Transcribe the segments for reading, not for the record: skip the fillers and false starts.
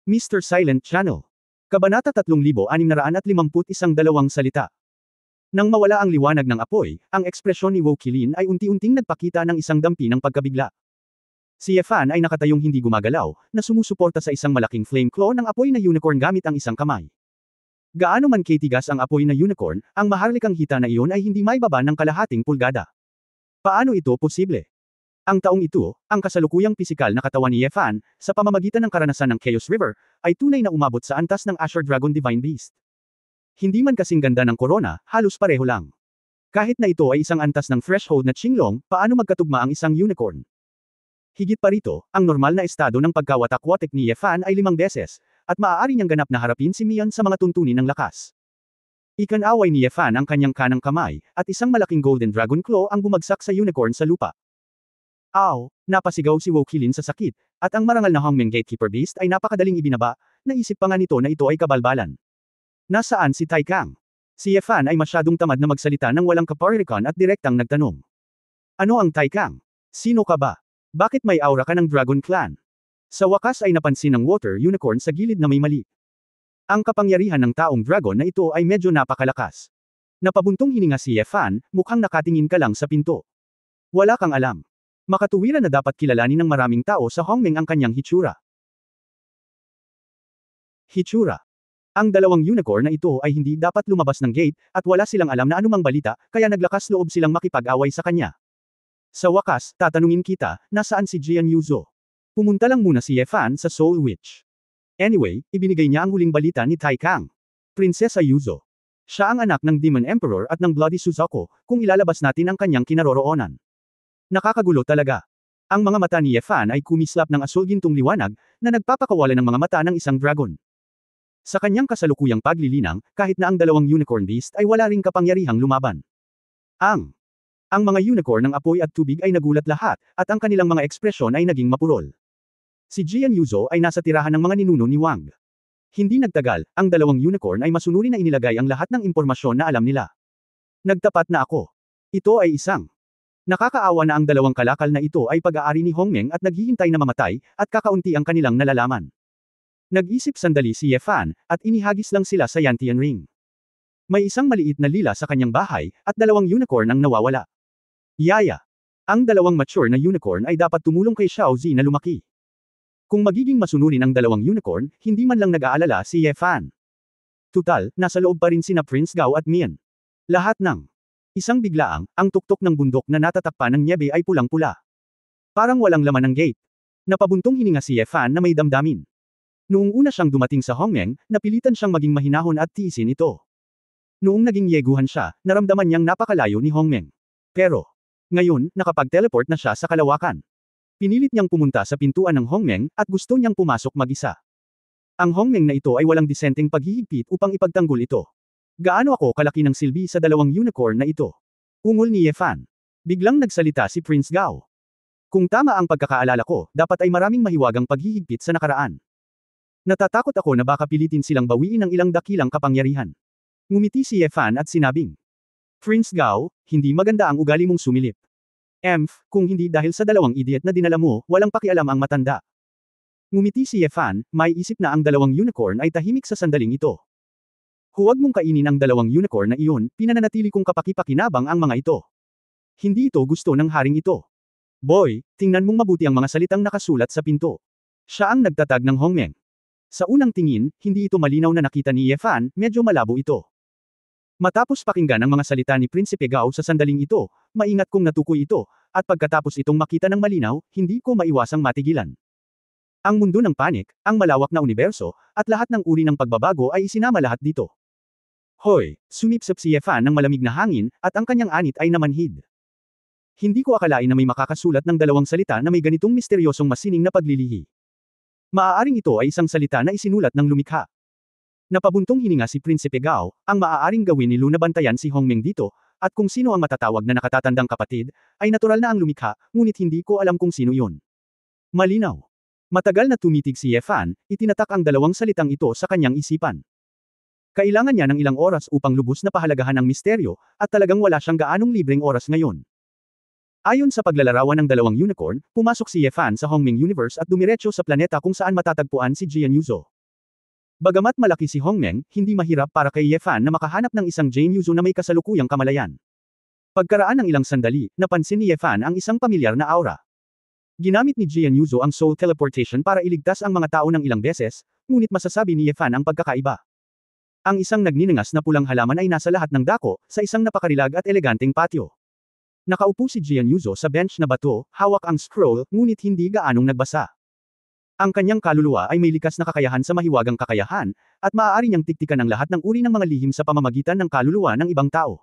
Mr. Silent Channel. Kabanata 3651 dalawang salita. Nang mawala ang liwanag ng apoy, ang ekspresyon ni Wokilin ay unti-unting nagpakita ng isang dampi ng pagkabigla. Si Yefan ay nakatayong hindi gumagalaw, na sumusuporta sa isang malaking flame claw ng apoy na unicorn gamit ang isang kamay. Gaano man katigas ang apoy na unicorn, ang maharlikang hita na iyon ay hindi maibaba ng kalahating pulgada. Paano ito posible? Ang taong ito, ang kasalukuyang pisikal na katawan ni Yefan, sa pamamagitan ng karanasan ng Chaos River, ay tunay na umabot sa antas ng Azure Dragon Divine Beast. Hindi man kasing ganda ng korona, halos pareho lang. Kahit na ito ay isang antas ng threshold na Qinglong, paano magkatugma ang isang unicorn? Higit pa rito, ang normal na estado ng pagkawatak-watek ni Yefan ay 5 beses, at maaari niyang ganap na harapin si Mian sa mga tuntunin ng lakas. Ikanaway ni Yefan ang kanyang kanang kamay, at isang malaking golden dragon claw ang bumagsak sa unicorn sa lupa. Aw! Napasigaw si Wokilin sa sakit, at ang marangal na Hongmeng Gatekeeper Beast ay napakadaling ibinaba, naisip pa nga nito na ito ay kabalbalan. Nasaan si Tai Kang? Si Yefan ay masyadong tamad na magsalita ng walang kaparirikan at direktang nagtanong. Ano ang Tai Kang? Sino ka ba? Bakit may aura ka ng Dragon Clan? Sa wakas ay napansin ng Water Unicorn sa gilid na may mali. Ang kapangyarihan ng taong dragon na ito ay medyo napakalakas. Napabuntong hininga si Yefan, mukhang nakatingin ka lang sa pinto. Wala kang alam. Makatuwiran na dapat kilalanin ng maraming tao sa Hongmeng ang kanyang hitsura. Hitsura. Ang dalawang unicorn na ito ay hindi dapat lumabas ng gate, at wala silang alam na anumang balita, kaya naglakas loob silang makipag-away sa kanya. Sa wakas, tatanungin kita, nasaan si Jian Yuzo? Pumunta lang muna si Yefan sa Soul Witch. Anyway, ibinigay niya ang huling balita ni Tai Kang. Prinsesa Yuzo. Siya ang anak ng Demon Emperor at ng Bloody Suzaku, kung ilalabas natin ang kanyang kinaroroonan. Nakakagulo talaga. Ang mga mata ni Yefan ay kumislap ng asul-gintong liwanag, na nagpapakawala ng mga mata ng isang dragon. Sa kanyang kasalukuyang paglilinang, kahit na ang dalawang unicorn beast ay wala ring kapangyarihang lumaban. Ang mga unicorn ng apoy at tubig ay nagulat lahat, at ang kanilang mga ekspresyon ay naging mapurol. Si Jian Yuzo ay nasa tirahan ng mga ninuno ni Wang. Hindi nagtagal, ang dalawang unicorn ay masunuri na inilagay ang lahat ng impormasyon na alam nila. Nagtapat na ako. Ito ay isang. Nakakaawa na ang dalawang kalakal na ito ay pag-aari ni Hongmeng at naghihintay na mamatay, at kakaunti ang kanilang nalalaman. Nag-isip sandali si Yefan, at inihagis lang sila sa Yantian Ring. May isang maliit na lila sa kanyang bahay, at dalawang unicorn ang nawawala. Yaya. Ang dalawang mature na unicorn ay dapat tumulong kay Xiao Zi na lumaki. Kung magiging masunurin ang dalawang unicorn, hindi man lang nag-aalala si Yefan. Tutal, nasa loob pa rin sina Prince Gao at Mian. Lahat ng. Isang biglaang, ang tuktok ng bundok na natatakpan ng niebe ay pulang-pula. Parang walang laman ng gate. Napabuntong hininga si Yefan na may damdamin. Noong una siyang dumating sa Hongmeng, napilitan siyang maging mahinahon at tiisin ito. Noong naging yeguhan siya, naramdaman niyang napakalayo ni Hongmeng. Pero, ngayon, nakapag-teleport na siya sa kalawakan. Pinilit niyang pumunta sa pintuan ng Hongmeng, at gusto niyang pumasok mag-isa. Ang Hongmeng na ito ay walang disenteng paghihigpit upang ipagtanggol ito. Gaano ako kalaki ng silbi sa dalawang unicorn na ito? Ungol ni Yefan. Biglang nagsalita si Prince Gao. Kung tama ang pagkakaalala ko, dapat ay maraming mahiwagang paghihigpit sa nakaraan. Natatakot ako na baka pilitin silang bawiin ng ilang dakilang kapangyarihan. Ngumiti si Yefan at sinabing. Prince Gao, hindi maganda ang ugali mong sumilip. Kung hindi dahil sa dalawang idiot na dinala mo, walang pakialam ang matanda. Ngumiti si Yefan, may isip na ang dalawang unicorn ay tahimik sa sandaling ito. Huwag mong kainin ang dalawang unicorn na iyon, pinananatili kong kapaki-pakinabang ang mga ito. Hindi ito gusto ng haring ito. Boy, tingnan mong mabuti ang mga salitang nakasulat sa pinto. Siya ang nagtatag ng Hongmeng. Sa unang tingin, hindi ito malinaw na nakita ni Yefan, medyo malabo ito. Matapos pakinggan ang mga salita ni Prinsipe Gao sa sandaling ito, maingat kong natukoy ito, at pagkatapos itong makita ng malinaw, hindi ko maiwasang matigilan. Ang mundo ng panik, ang malawak na universo, at lahat ng uri ng pagbabago ay isinama lahat dito. Hoy, sumipsip si Yefan ng malamig na hangin, at ang kanyang anit ay namanhid. Hindi ko akalain na may makakasulat ng dalawang salita na may ganitong misteryosong masining na paglilihi. Maaaring ito ay isang salita na isinulat ng lumikha. Napabuntong hininga si Prinsipe Gao, ang maaaring gawin ni Lu na bantayan si Hongmeng dito, at kung sino ang matatawag na nakatatandang kapatid, ay natural na ang lumikha, ngunit hindi ko alam kung sino yun. Malinaw. Matagal na tumitig si Yefan, itinatak ang dalawang salitang ito sa kanyang isipan. Kailangan niya ng ilang oras upang lubos na pahalagahan ang misteryo, at talagang wala siyang gaanong libreng oras ngayon. Ayon sa paglalarawan ng dalawang unicorn, pumasok si Yefan sa Hongmeng Universe at dumiretso sa planeta kung saan matatagpuan si Jian Yuzo. Bagamat malaki si Hongmeng, hindi mahirap para kay Ye Fan na makahanap ng isang Jane Yuzu na may kasalukuyang kamalayan. Pagkaraan ng ilang sandali, napansin ni Ye Fan ang isang pamilyar na aura. Ginamit ni Jian Yuzu ang soul teleportation para iligtas ang mga tao ng ilang beses, ngunit masasabi ni Ye Fan ang pagkakaiba. Ang isang nagniningas na pulang halaman ay nasa lahat ng dako, sa isang napakarilag at eleganteng patio. Nakaupo si Jian Yuzu sa bench na bato, hawak ang scroll, ngunit hindi gaanong nagbasa. Ang kanyang kaluluwa ay may likas na kakayahan sa mahiwagang kakayahan, at maaari niyang tiktikan ang lahat ng uri ng mga lihim sa pamamagitan ng kaluluwa ng ibang tao.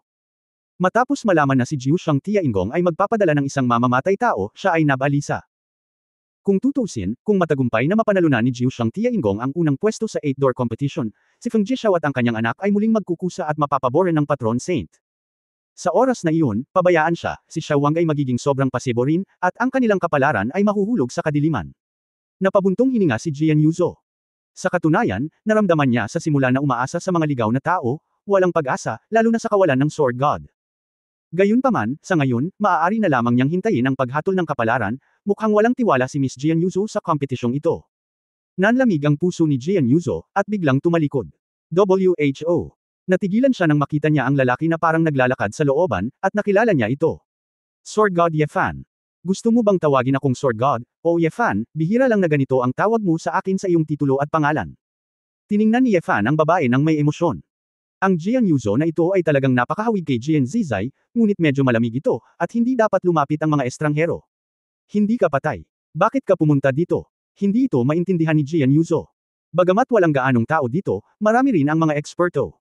Matapos malaman na si Jiu Shang Tiaingong ay magpapadala ng isang mamamatay tao, siya ay nabalisa. Kung tutusin, kung matagumpay na mapanalunan ni Jiu Shang Tiaingong ang unang pwesto sa 8-door competition, si Feng Jishaw at ang kanyang anak ay muling magkukusa at mapapaboran ng patron saint. Sa oras na iyon, pabayaan siya, si Xiao Wang ay magiging sobrang pasibo rin, at ang kanilang kapalaran ay mahuhulog sa kadiliman. Napabuntong hininga si Jian Yuzo. Sa katunayan, naramdaman niya sa simula na umaasa sa mga ligaw na tao, walang pag-asa, lalo na sa kawalan ng Sword God. Gayunpaman, sa ngayon, maaari na lamang niyang hintayin ang paghatol ng kapalaran, mukhang walang tiwala si Miss Jian Yuzo sa kompetisyong ito. Nanlamig ang puso ni Jian Yuzo, at biglang tumalikod. WHO. Natigilan siya nang makita niya ang lalaki na parang naglalakad sa looban, at nakilala niya ito. Sword God Ye Fan. Gusto mo bang tawagin akong Sword God? O Ye Fan, bihira lang na ganito ang tawag mo sa akin sa iyong titulo at pangalan. Tiningnan ni Ye Fan ang babae ng may emosyon. Ang Jian Yuzo na ito ay talagang napakahawig kay Jian Zizai, ngunit medyo malamig ito, at hindi dapat lumapit ang mga estranghero. Hindi ka patay. Bakit ka pumunta dito? Hindi ito maintindihan ni Jian Yuzo. Bagamat walang gaanong tao dito, marami rin ang mga eksperto.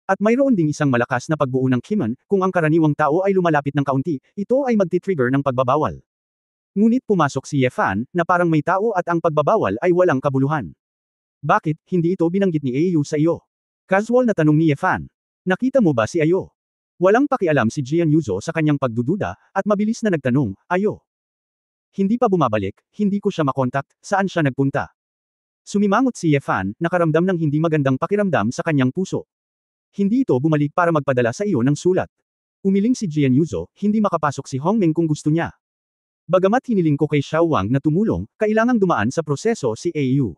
At mayroon ding isang malakas na pagbuo ng Kiman, kung ang karaniwang tao ay lumalapit ng kaunti, ito ay magti-trigger ng pagbabawal. Ngunit pumasok si Ye Fan, na parang may tao at ang pagbabawal ay walang kabuluhan. Bakit, hindi ito binanggit ni Ayu sa iyo? Casual na tanong ni Ye Fan. Nakita mo ba si Ayo? Walang pakialam si Jian Yuzo sa kanyang pagdududa, at mabilis na nagtanong, Ayo. Hindi pa bumabalik, hindi ko siya makontak, saan siya nagpunta? Sumimangot si Ye Fan, nakaramdam ng hindi magandang pakiramdam sa kanyang puso. Hindi ito bumalik para magpadala sa iyo ng sulat. Umiling si Jian Yuzo, hindi makapasok si Hongmeng kung gusto niya. Bagamat hiniling ko kay Xiao Wang na tumulong, kailangang dumaan sa proseso si Ayu.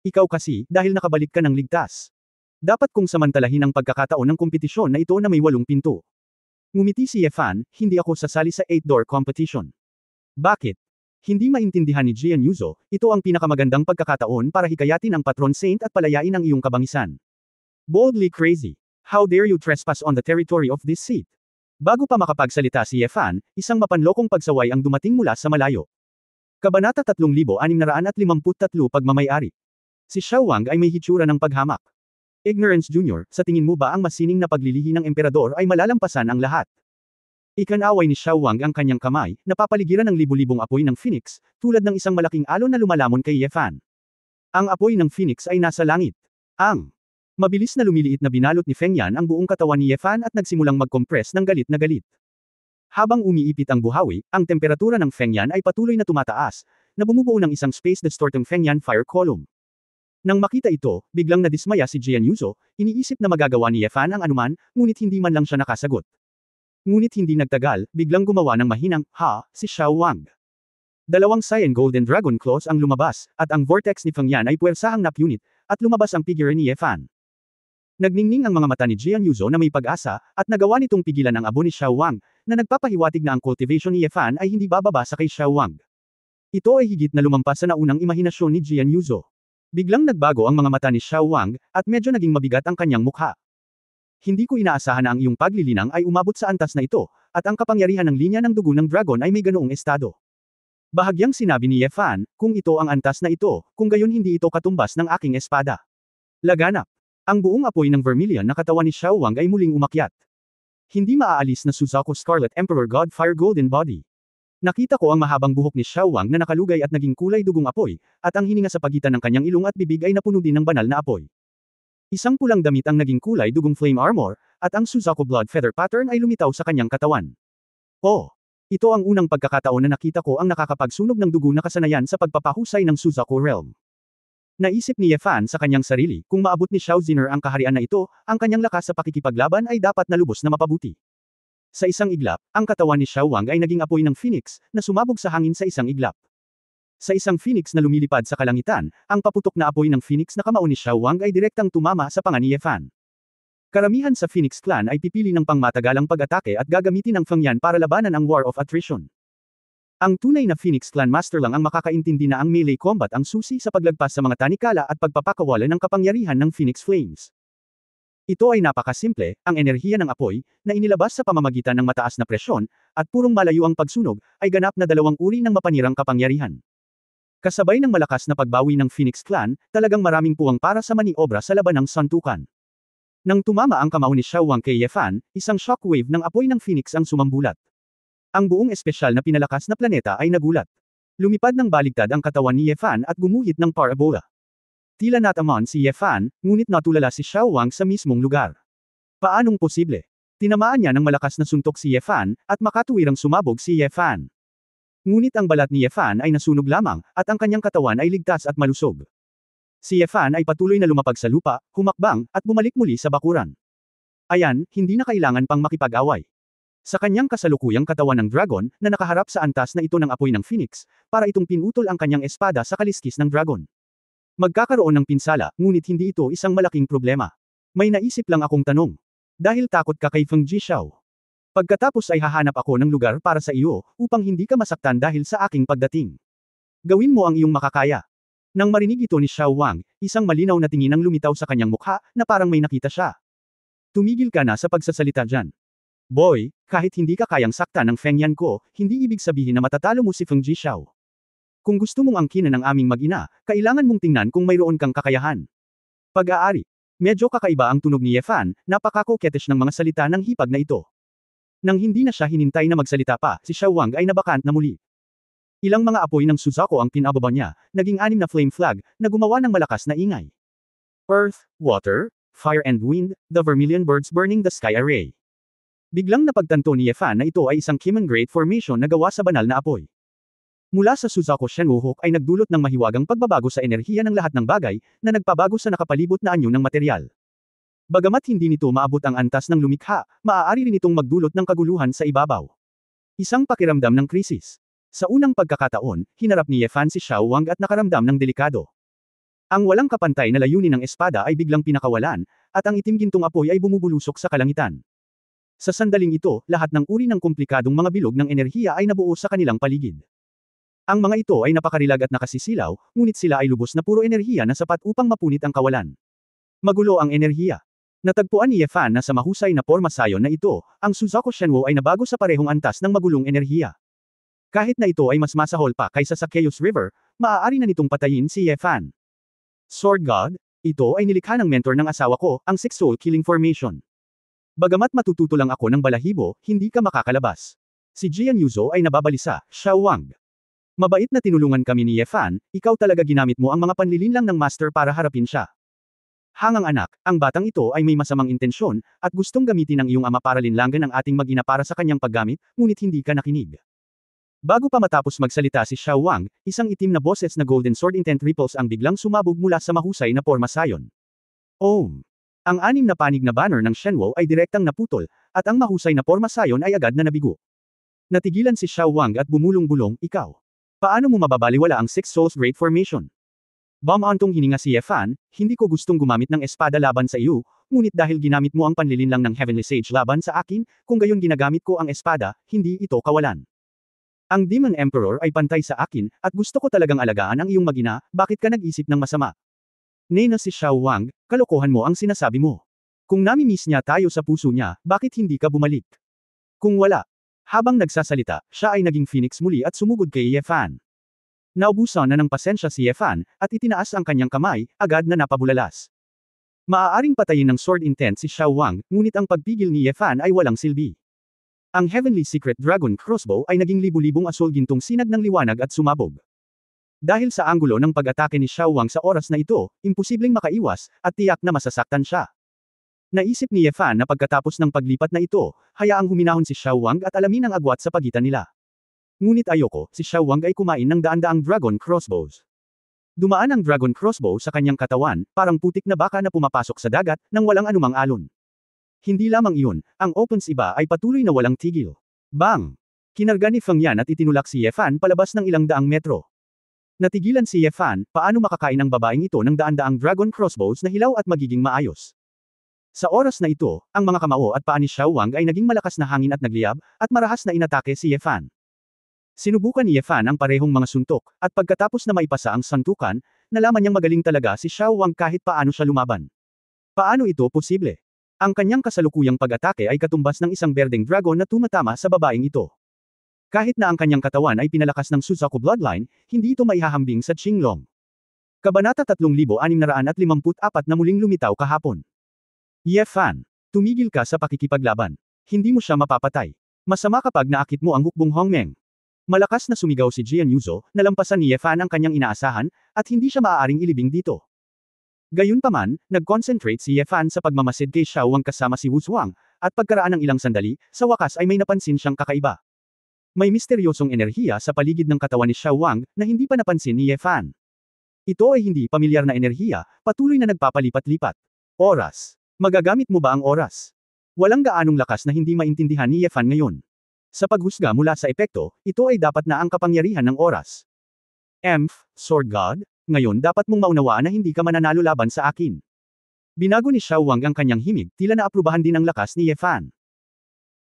Ikaw kasi, dahil nakabalik ka ng ligtas. Dapat kong samantalahin ang pagkakataon ng kompetisyon na ito na may 8 pinto. Ngumiti si Ye Fan, hindi ako sasali sa 8-door competition. Bakit? Hindi maintindihan ni Jian Yuzo, ito ang pinakamagandang pagkakataon para hikayatin ang patron saint at palayain ang iyong kabangisan. Boldly crazy. How dare you trespass on the territory of this seat? Bago pa makapagsalita si Ye Fan, isang mapanlokong pagsaway ang dumating mula sa malayo. Kabanata 3653 Pagmamay-ari. Si Xiao Wang ay may hitsura ng paghamak. Ignorance Jr., sa tingin mo ba ang masining na paglilihi ng emperador ay malalampasan ang lahat? Ikanaway ni Xiao Wang ang kanyang kamay, napapaligiran ng libu-libong apoy ng Phoenix, tulad ng isang malaking alon na lumalamon kay Ye Fan. Ang apoy ng Phoenix ay nasa langit. Mabilis na lumiliit na binalot ni Feng Yan ang buong katawan ni Ye Fan at nagsimulang mag-compress ng galit na galit. Habang umiipit ang buhawi, ang temperatura ng Feng Yan ay patuloy na tumataas, na bumubuo ng isang space-distorting Feng Yan fire column. Nang makita ito, biglang nadismaya si Jian Yuzo, iniisip na magagawa ni Ye Fan ang anuman, ngunit hindi man lang siya nakasagot. Ngunit hindi nagtagal, biglang gumawa ng mahinang, si Xiao Wang. Dalawang Cyan Golden Dragon Claws ang lumabas, at ang vortex ni Feng Yan ay puwersahang napunit, at lumabas ang figure ni Ye Fan. Nagningning ang mga mata ni Jian Yuzo na may pag-asa, at nagawa nitong pigilan ang abo ni Xiao Wang, na nagpapahiwatig na ang cultivation ni Ye Fan ay hindi bababa sa kay Xiao Wang. Ito ay higit na lumampas sa naunang imahinasyon ni Jian Yuzo. Biglang nagbago ang mga mata ni Xiao Wang, at medyo naging mabigat ang kanyang mukha. Hindi ko inaasahan na ang iyong paglilinang ay umabot sa antas na ito, at ang kapangyarihan ng linya ng dugo ng dragon ay may ganoong estado. Bahagyang sinabi ni Ye Fan, kung ito ang antas na ito, kung gayon hindi ito katumbas ng aking espada. Laganap. Ang buong apoy ng vermilion na katawan ni Xiao Wang ay muling umakyat. Hindi maaalis na Suzaku Scarlet Emperor God Fire Golden Body. Nakita ko ang mahabang buhok ni Xiao Wang na nakalugay at naging kulay dugong apoy, at ang hininga sa pagitan ng kanyang ilong at bibig ay napuno din ng banal na apoy. Isang pulang damit ang naging kulay dugong flame armor, at ang Suzaku Blood Feather pattern ay lumitaw sa kanyang katawan. Ito ang unang pagkakataon na nakita ko ang nakakapagsunog ng dugo na kasanayan sa pagpapahusay ng Suzaku Realm. Naisip ni Ye Fan sa kanyang sarili, kung maabot ni Xiao Ziner ang kaharian na ito, ang kanyang lakas sa pakikipaglaban ay dapat na lubos na mapabuti. Sa isang iglap, ang katawan ni Xiao Wang ay naging apoy ng Phoenix, na sumabog sa hangin sa isang iglap. Sa isang phoenix na lumilipad sa kalangitan, ang paputok na apoy ng phoenix na kamao ni Xiao Wang ay direktang tumama sa panga ni Ye Fan. Karamihan sa Phoenix Clan ay pipili ng pangmatagalang pag-atake at gagamitin ang Fangyan para labanan ang War of Attrition. Ang tunay na Phoenix Clan Master lang ang makakaintindi na ang melee combat ang susi sa paglagpas sa mga tanikala at pagpapakawalan ng kapangyarihan ng Phoenix Flames. Ito ay napakasimple, ang enerhiya ng apoy, na inilabas sa pamamagitan ng mataas na presyon, at purong malayo ang pagsunog, ay ganap na dalawang uri ng mapanirang kapangyarihan. Kasabay ng malakas na pagbawi ng Phoenix Clan, talagang maraming puwang para sa maniobra sa laban ng suntukan. Nang tumama ang kamao ni Xiao Wang kay Ye Fan, isang shockwave ng apoy ng Phoenix ang sumambulat. Ang buong espesyal na pinalakas na planeta ay nagulat. Lumipad ng baligtad ang katawan ni Ye Fan at gumuhit ng parabola. Tila natamon si Ye Fan, ngunit natulala si Xiao Wang sa mismong lugar. Paanong posible? Tinamaan niya ng malakas na suntok si Ye Fan, at makatuwirang sumabog si Ye Fan. Ngunit ang balat ni Ye Fan ay nasunog lamang, at ang kanyang katawan ay ligtas at malusog. Si Ye Fan ay patuloy na lumapag sa lupa, humakbang, at bumalik muli sa bakuran. Ayan, hindi na kailangan pang makipag-away. Sa kanyang kasalukuyang katawan ng dragon, na nakaharap sa antas na ito ng apoy ng Phoenix, para itong pinutol ang kanyang espada sa kaliskis ng dragon. Magkakaroon ng pinsala, ngunit hindi ito isang malaking problema. May naisip lang akong tanong. Dahil takot ka kay Feng Jishao. Pagkatapos ay hahanap ako ng lugar para sa iyo, upang hindi ka masaktan dahil sa aking pagdating. Gawin mo ang iyong makakaya. Nang marinig ito ni Xiao Wang, isang malinaw na tingin ang lumitaw sa kanyang mukha, na parang may nakita siya. Tumigil ka na sa pagsasalita dyan. Boy, kahit hindi ka kayang saktan ng Feng Yan ko, hindi ibig sabihin na matatalo mo si Feng Jishao. Kung gusto mong angkinan ng aming mag-ina, kailangan mong tingnan kung mayroon kang kakayahan. Pag-aari. Medyo kakaiba ang tunog ni Ye Fan, napaka-coquettish ng mga salita ng hipag na ito. Nang hindi na siya hinintay na magsalita pa, si Xiao Wang ay nabakant na muli. Ilang mga apoy ng Suzaku ang pinababa niya, naging 6 na flame flag, na gumawa ng malakas na ingay. Earth, Water, Fire and Wind, the Vermilion Birds Burning the Sky Array. Biglang napagtanto ni Ye Fan na ito ay isang Kimen Great Formation na gawa sa banal na apoy. Mula sa Suzaku Shenwoo ay nagdulot ng mahiwagang pagbabago sa enerhiya ng lahat ng bagay, na nagpabago sa nakapalibot na anyo ng material. Bagamat hindi nito maabot ang antas ng lumikha, maaari rin itong magdulot ng kaguluhan sa ibabaw. Isang pakiramdam ng krisis. Sa unang pagkakataon, hinarap ni Ye Fan si Xiao Wang at nakaramdam ng delikado. Ang walang kapantay na layunin ng espada ay biglang pinakawalan, at ang itim-gintong apoy ay bumubulusok sa kalangitan. Sa sandaling ito, lahat ng uri ng komplikadong mga bilog ng enerhiya ay nabuo sa kanilang paligid. Ang mga ito ay napakarilag at nakasisilaw, ngunit sila ay lubos na puro enerhiya na sapat upang mapunit ang kawalan. Magulo ang enerhiya. Natagpuan ni Ye Fan na sa mahusay na porma sayon na ito, ang Suzaku Shenwoo ay nabago sa parehong antas ng magulong enerhiya. Kahit na ito ay mas masahol pa kaysa sa Chaos River, maaari na nitong patayin si Ye Fan. Sword God, ito ay nilikha ng mentor ng asawa ko, ang Six Soul Killing Formation. Bagamat matututo lang ako ng balahibo, hindi ka makakalabas. Si Jian Yuzo ay nababalisa, Xiao Wang. Mabait na tinulungan kami ni Ye Fan, ikaw talaga ginamit mo ang mga panlilinlang ng master para harapin siya. Hangang anak, ang batang ito ay may masamang intensyon, at gustong gamitin ang iyong ama para linlangan ang ating mag-ina para sa kanyang paggamit, ngunit hindi ka nakinig. Bago pa matapos magsalita si Xiao Wang, isang itim na boses na Golden Sword Intent Ripples ang biglang sumabog mula sa mahusay na porma sayon. Om! Ang 6 na panig na banner ng Shenwoo ay direktang naputol, at ang mahusay na porma sayon ay agad na nabigo. Natigilan si Xiao Wang at bumulong-bulong, ikaw. Paano mo mababaliwala ang Six Souls Great Formation? Bumantong hininga si Ye Fan, hindi ko gustong gumamit ng espada laban sa iyo, ngunit dahil ginamit mo ang panlilinlang ng Heavenly Sage laban sa akin, kung gayon ginagamit ko ang espada, hindi ito kawalan. Ang Demon Emperor ay pantay sa akin, at gusto ko talagang alagaan ang iyong mag-ina, bakit ka nag-isip ng masama? Nena si Xiao Wang, kalokohan mo ang sinasabi mo. Kung nami-miss niya tayo sa puso niya, bakit hindi ka bumalik? Kung wala. Habang nagsasalita, siya ay naging phoenix muli at sumugod kay Ye Fan. Naubusan na ng pasensya si Ye Fan, at itinaas ang kanyang kamay, agad na napabulalas. Maaaring patayin ng sword intent si Xiao Wang, ngunit ang pagpigil ni Ye Fan ay walang silbi. Ang Heavenly Secret Dragon Crossbow ay naging libu-libong asul-gintong sinag ng liwanag at sumabog. Dahil sa anggulo ng pag-atake ni Xiao Wang sa oras na ito, imposibleng makaiwas, at tiyak na masasaktan siya. Naisip ni Ye Fan na pagkatapos ng paglipat na ito, hayaang huminahon si Xiao Wang at alamin ang agwat sa pagitan nila. Ngunit ayoko, si Xiao Wang ay kumain ng daan-daang dragon crossbows. Dumaan ang dragon crossbow sa kanyang katawan, parang putik na baka na pumapasok sa dagat, nang walang anumang alon. Hindi lamang iyon, ang opens iba ay patuloy na walang tigil. Bang! Kinarga ni Feng Yan at itinulak si Ye Fan palabas ng ilang daang metro. Natigilan si Ye Fan, paano makakain ang babaeng ito ng daan-daang dragon crossbows na hilaw at magiging maayos. Sa oras na ito, ang mga kamao at paa ni Xiao Wang ay naging malakas na hangin at nagliyab, at marahas na inatake si Ye Fan. Sinubukan ni Ye Fan ang parehong mga suntok, at pagkatapos na maipasa ang suntukan, nalaman niyang magaling talaga si Xiao Wang kahit paano siya lumaban. Paano ito posible? Ang kanyang kasalukuyang pag-atake ay katumbas ng isang berdeng dragon na tumatama sa babaeng ito. Kahit na ang kanyang katawan ay pinalakas ng Suzaku bloodline, hindi ito maihahambing sa Qinglong. Kabanata 3654 na muling lumitaw kahapon. Ye Fan, tumigil ka sa pakikipaglaban. Hindi mo siya mapapatay. Masama kapag naakit mo ang hukbong Hongmeng. Malakas na sumigaw si Jian Yuzo, nalampasan ni Ye Fan ang kanyang inaasahan, at hindi siya maaaring ilibing dito. Gayunpaman, nag-concentrate si Ye Fan sa pagmamasid kay Xiao Wang kasama si Wu Zuang, at pagkaraan ng ilang sandali, sa wakas ay may napansin siyang kakaiba. May misteryosong enerhiya sa paligid ng katawan ni Xiao Wang, na hindi pa napansin ni Ye Fan. Ito ay hindi pamilyar na enerhiya, patuloy na nagpapalipat-lipat. Oras. Magagamit mo ba ang oras? Walang gaanong lakas na hindi maintindihan ni Ye Fan ngayon. Sa paghusga mula sa epekto, ito ay dapat na ang kapangyarihan ng oras. Sword God, ngayon dapat mong maunawaan na hindi ka mananalo laban sa akin. Binago ni Xiao Wang ang kanyang himig, tila naaprubahan din ang lakas ni Ye Fan.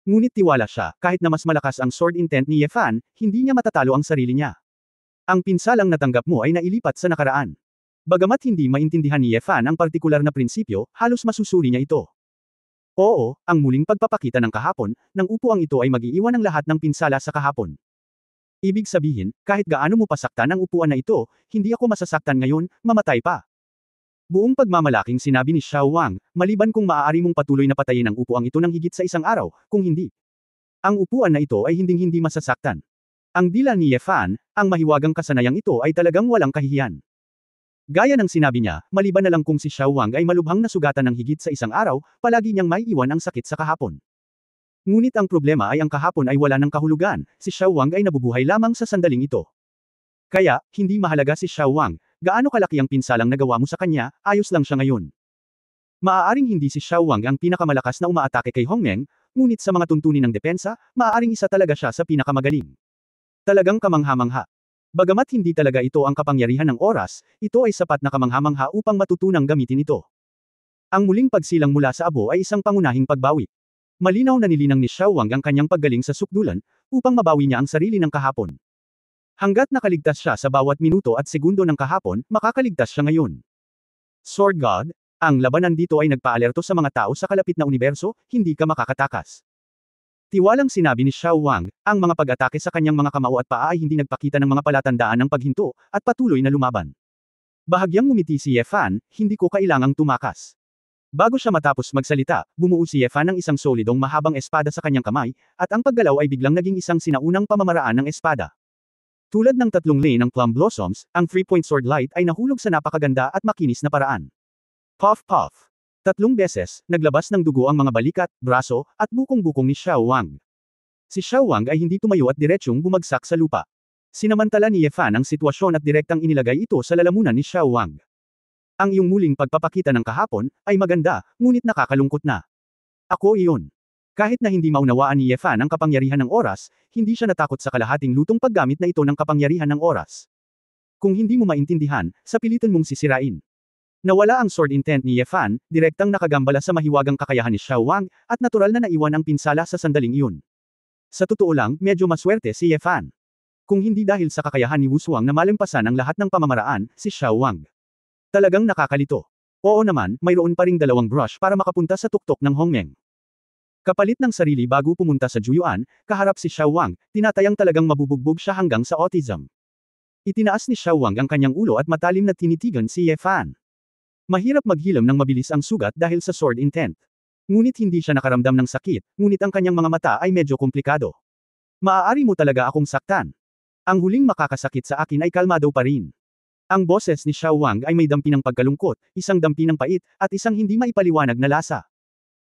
Ngunit tiwala siya, kahit na mas malakas ang sword intent ni Ye Fan, hindi niya matatalo ang sarili niya. Ang pinsalang natanggap mo ay nailipat sa nakaraan. Bagamat hindi maintindihan ni Ye Fan ang partikular na prinsipyo, halos masusuri niya ito. Oo, ang muling pagpapakita ng kahapon, ng upuang ito ay mag-iiwan ng lahat ng pinsala sa kahapon. Ibig sabihin, kahit gaano mo pasaktan ang upuan na ito, hindi ako masasaktan ngayon, mamatay pa. Buong pagmamalaking sinabi ni Xiao Wang, maliban kung maaari mong patuloy na patayin ang upuang ito ng higit sa isang araw, kung hindi. Ang upuan na ito ay hinding-hindi masasaktan. Ang dila ni Ye Fan, ang mahiwagang kasanayang ito ay talagang walang kahihiyan. Gaya ng sinabi niya, maliban na lang kung si Xiao Wang ay malubhang nasugatan ng higit sa isang araw, palagi niyang may iwan ang sakit sa kahapon. Ngunit ang problema ay ang kahapon ay wala ng kahulugan, si Xiao Wang ay nabubuhay lamang sa sandaling ito. Kaya, hindi mahalaga si Xiao Wang, gaano kalaki ang pinsalang nagawa mo sa kanya, ayos lang siya ngayon. Maaaring hindi si Xiao Wang ang pinakamalakas na umaatake kay Hongmeng, ngunit sa mga tuntunin ng depensa, maaaring isa talaga siya sa pinakamagaling. Talagang kamangha-mangha. Bagamat hindi talaga ito ang kapangyarihan ng oras, ito ay sapat na kamangha-mangha upang matutunang gamitin ito. Ang muling pagsilang mula sa abo ay isang pangunahing pagbawi. Malinaw na nilinang ni Xiao Wang ang kanyang paggaling sa sukdulan, upang mabawi niya ang sarili ng kahapon. Hanggat nakaligtas siya sa bawat minuto at segundo ng kahapon, makakaligtas siya ngayon. Sword God, ang labanan dito ay nagpaalerto sa mga tao sa kalapit na universo, hindi ka makakatakas. Tiwalang sinabi ni Xiao Wang, ang mga pag-atake sa kanyang mga kamao at paa ay hindi nagpakita ng mga palatandaan ng paghinto, at patuloy na lumaban. Bahagyang ngumiti si Ye Fan, hindi ko kailangang tumakas. Bago siya matapos magsalita, bumuo si Ye Fan ng isang solidong mahabang espada sa kanyang kamay, at ang paggalaw ay biglang naging isang sinaunang pamamaraan ng espada. Tulad ng tatlong lane ng Plum Blossoms, ang 3-point sword light ay nahulog sa napakaganda at makinis na paraan. Puff puff. 3 beses, naglabas ng dugo ang mga balikat, braso, at bukong-bukong ni Xiao Wang. Si Xiao Wang ay hindi tumayo at diretsyong bumagsak sa lupa. Sinamantala ni Ye Fan ang sitwasyon at direktang inilagay ito sa lalamunan ni Xiao Wang. Ang iyong muling pagpapakita ng kahapon, ay maganda, ngunit nakakalungkot na. Ako iyon. Kahit na hindi maunawaan ni Ye Fan ang kapangyarihan ng oras, hindi siya natakot sa kalahating lutong paggamit na ito ng kapangyarihan ng oras. Kung hindi mo maintindihan, sapilitan mong sisirain. Nawala ang sword intent ni Ye Fan, direktang nakagambala sa mahiwagang kakayahan ni Xiao Wang, at natural na naiwan ang pinsala sa sandaling iyon. Sa totoo lang, medyo maswerte si Ye Fan. Kung hindi dahil sa kakayahan ni Wu Zuang na malampasan ang lahat ng pamamaraan, si Xiao Wang. Talagang nakakalito. Oo naman, mayroon pa ring 2 brush para makapunta sa tuktok ng Hongmeng. Kapalit ng sarili bago pumunta sa Juyuan, kaharap si Xiao Wang, tinatayang talagang mabubugbog siya hanggang sa autism. Itinaas ni Xiao Wang ang kanyang ulo at matalim na tinitigan si Ye Fan. Mahirap maghilam ng mabilis ang sugat dahil sa sword intent. Ngunit hindi siya nakaramdam ng sakit, ngunit ang kanyang mga mata ay medyo komplikado. Maaari mo talaga akong saktan. Ang huling makakasakit sa akin ay kalmado pa rin. Ang boses ni Xiao Wang ay may dampi ng pagkalungkot, isang dampi ng pait, at isang hindi maipaliwanag na lasa.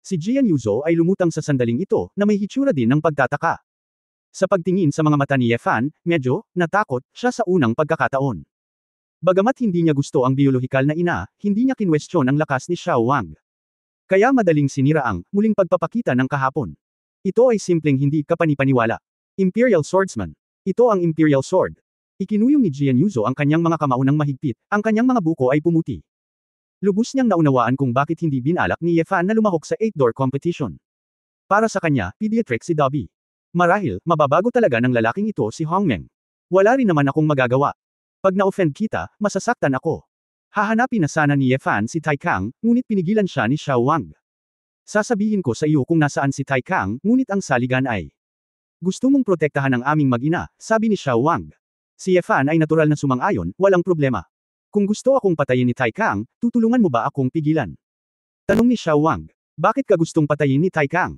Si Jian Yuzo ay lumutang sa sandaling ito, na may hitsura din ng pagtataka. Sa pagtingin sa mga mata ni Ye Fan, medyo, natakot, siya sa unang pagkakataon. Bagamat hindi niya gusto ang biolohikal na ina, hindi niya kinwestiyon ang lakas ni Xiao Wang. Kaya madaling sinira ang muling pagpapakita ng kahapon. Ito ay simpleng hindi kapanipaniwala. Imperial Swordsman. Ito ang Imperial Sword. Ikinuyong ni Jian Yuzo ang kanyang mga kamao ng mahigpit, ang kanyang mga buko ay pumuti. Lubos niyang naunawaan kung bakit hindi binalak ni Ye Fan na lumahok sa 8-door competition. Para sa kanya, pediatric si Dobby. Marahil, mababago talaga ng lalaking ito si Hongmeng. Wala rin naman akong magagawa. Pag na-offend kita, masasaktan ako. Hahanapin na sana ni Ye Fan si Tai Kang, ngunit pinigilan siya ni Xiao Wang. Sasabihin ko sa iyo kung nasaan si Tai Kang, ngunit ang saligan ay. Gusto mong protektahan ang aming mag-ina, sabi ni Xiao Wang. Si Ye Fan ay natural na sumang-ayon, walang problema. Kung gusto akong patayin ni Tai Kang, tutulungan mo ba akong pigilan? Tanong ni Xiao Wang. Bakit ka gustong patayin ni Tai Kang?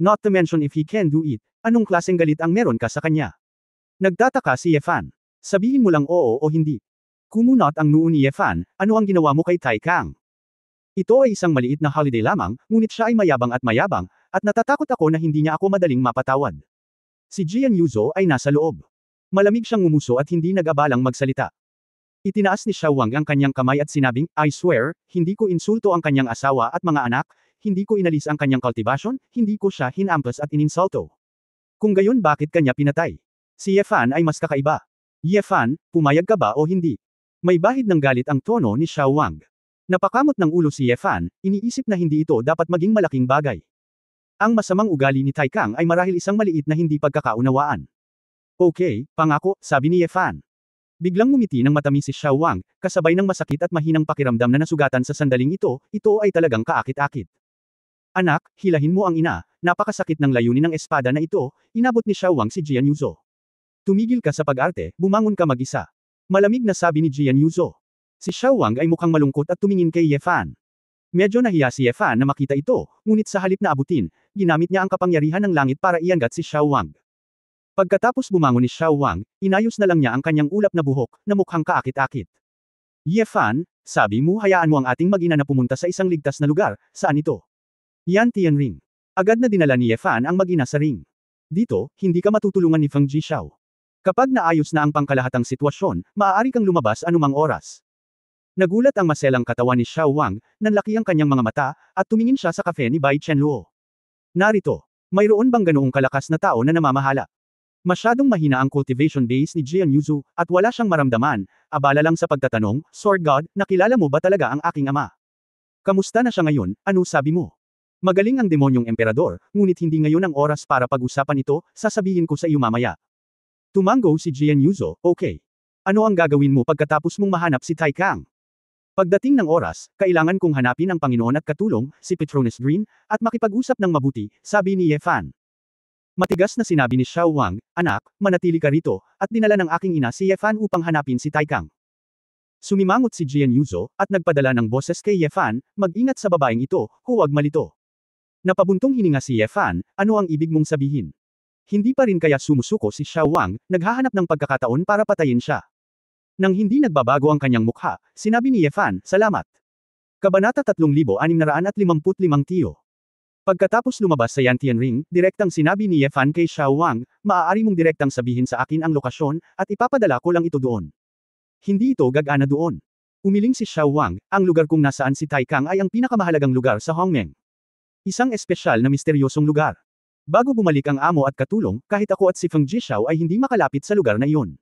Not to mention if he can do it, anong klaseng galit ang meron ka sa kanya? Nagtataka si Ye Fan. Sabihin mo lang oo o hindi. Kumunot ang noo ni Ye Fan, ano ang ginawa mo kay Tai Kang? Ito ay isang maliit na holiday lamang, ngunit siya ay mayabang, at natatakot ako na hindi niya ako madaling mapatawad. Si Jian Yuzo ay nasa loob. Malamig siyang ngumuso at hindi nag-abalang magsalita. Itinaas ni Xiao Wang ang kanyang kamay at sinabing, I swear, hindi ko insulto ang kanyang asawa at mga anak, hindi ko inalis ang kanyang kultivasyon, hindi ko siya hinampas at ininsulto. Kung gayon bakit kanya pinatay? Si Ye Fan ay mas kakaiba. Ye Fan, pumayag ka ba o hindi? May bahid ng galit ang tono ni Xiao Wang. Napakamot ng ulo si Ye Fan, iniisip na hindi ito dapat maging malaking bagay. Ang masamang ugali ni Tai Kang ay marahil isang maliit na hindi pagkakaunawaan. Okay, pangako, sabi ni Ye Fan. Biglang ngumiti ng matamis si Xiao Wang, kasabay ng masakit at mahinang pakiramdam na nasugatan sa sandaling ito ay talagang kaakit-akit. Anak, hilahin mo ang ina, napakasakit ng layunin ng espada na ito, inabot ni Xiao Wang si Jian Yuzo. Tumigil ka sa pag-arte, bumangon ka mag-isa. Malamig na sabi ni Jian Yuzo. Si Xiao Wang ay mukhang malungkot at tumingin kay Ye Fan. Medyo nahiya si Ye Fan na makita ito, ngunit sa halip na abutin, ginamit niya ang kapangyarihan ng langit para iangat si Xiao Wang. Pagkatapos bumangon ni Xiao Wang, inayos na lang niya ang kanyang ulap na buhok, na mukhang kaakit-akit. Ye Fan, sabi mo hayaan mo ang ating mag-ina na pumunta sa isang ligtas na lugar, saan ito? Yan Tian Ring. Agad na dinala ni Ye Fan ang mag-ina sa ring. Dito, hindi ka matutulungan ni Feng Jishao. Kapag naayos na ang pangkalahatang sitwasyon, maaari kang lumabas anumang oras. Nagulat ang maselang katawan ni Xiao Wang, nanlaki ang kanyang mga mata, at tumingin siya sa kafe ni Bai Chenluo. Narito, mayroon bang ganoong kalakas na tao na namamahala? Masyadong mahina ang cultivation base ni Jian Yuzu, at wala siyang maramdaman, abala lang sa pagtatanong, Sword God, nakilala mo ba talaga ang aking ama? Kamusta na siya ngayon, ano sabi mo? Magaling ang demonyong emperador, ngunit hindi ngayon ang oras para pag-usapan ito, sasabihin ko sa iyo mamaya. Tumango si Jian Yuzo, okay. Ano ang gagawin mo pagkatapos mong mahanap si Tai Kang? Pagdating ng oras, kailangan kong hanapin ang Panginoon at katulong, si Petronas Green, at makipag-usap ng mabuti, sabi ni Ye Fan. Matigas na sinabi ni Xiao Wang, anak, manatili ka rito, at dinala ng aking ina si Ye Fan upang hanapin si Tai Kang. Sumimangot si Jian Yuzo, at nagpadala ng boses kay Ye Fan, mag-ingat sa babaeng ito, huwag malito. Napabuntong hininga si Ye Fan, ano ang ibig mong sabihin? Hindi pa rin kaya sumusuko si Xiao Wang, naghahanap ng pagkakataon para patayin siya. Nang hindi nagbabago ang kanyang mukha, sinabi ni Ye Fan, salamat. Kabanata 3655 Tiyo. Pagkatapos lumabas sa Yantian Ring, direktang sinabi ni Ye Fan kay Xiao Wang, maaari mong direktang sabihin sa akin ang lokasyon, at ipapadala ko lang ito doon. Hindi ito gagana doon. Umiling si Xiao Wang, ang lugar kung nasaan si Tai Kang ay ang pinakamahalagang lugar sa Hongmeng. Isang espesyal na misteryosong lugar. Bago bumalik ang amo at katulong, kahit ako at si Feng Jishao ay hindi makalapit sa lugar na iyon.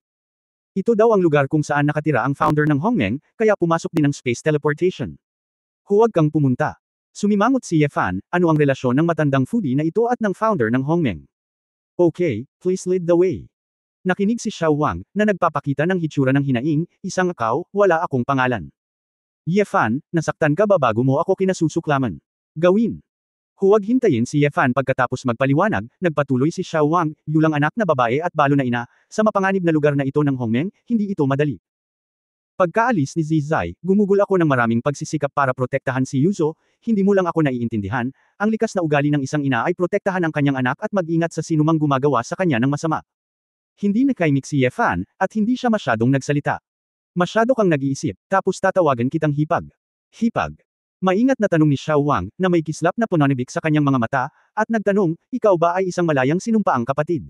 Ito daw ang lugar kung saan nakatira ang founder ng Hongmeng, kaya pumasok din ang space teleportation. Huwag kang pumunta. Sumimangot si Ye Fan, ano ang relasyon ng matandang foodie na ito at ng founder ng Hongmeng? Okay, please lead the way. Nakinig si Xiao Wang, na nagpapakita ng hitsura ng hinaing, isang akaw, wala akong pangalan. Ye Fan, nasaktan ka ba bago mo ako kinasusuklaman? Gawin. Huwag hintayin si Ye Fan pagkatapos magpaliwanag, nagpatuloy si Xiao Wang, yulang anak na babae at balo na ina, sa mapanganib na lugar na ito ng Hongmeng, hindi ito madali. Pagkaalis ni Zizai, gumugol ako ng maraming pagsisikap para protektahan si Yuzo, hindi mo lang ako naiintindihan, ang likas na ugali ng isang ina ay protektahan ang kanyang anak at mag-ingat sa sinumang gumagawa sa kanya ng masama. Hindi nakaimik si Ye Fan, at hindi siya masyadong nagsalita. Masyado kang nag-iisip, tapos tatawagan kitang hipag. Hipag. Maingat na tanong ni Xiao Wang, na may kislap na pananibik sa kanyang mga mata, at nagtanong, ikaw ba ay isang malayang sinumpaang kapatid?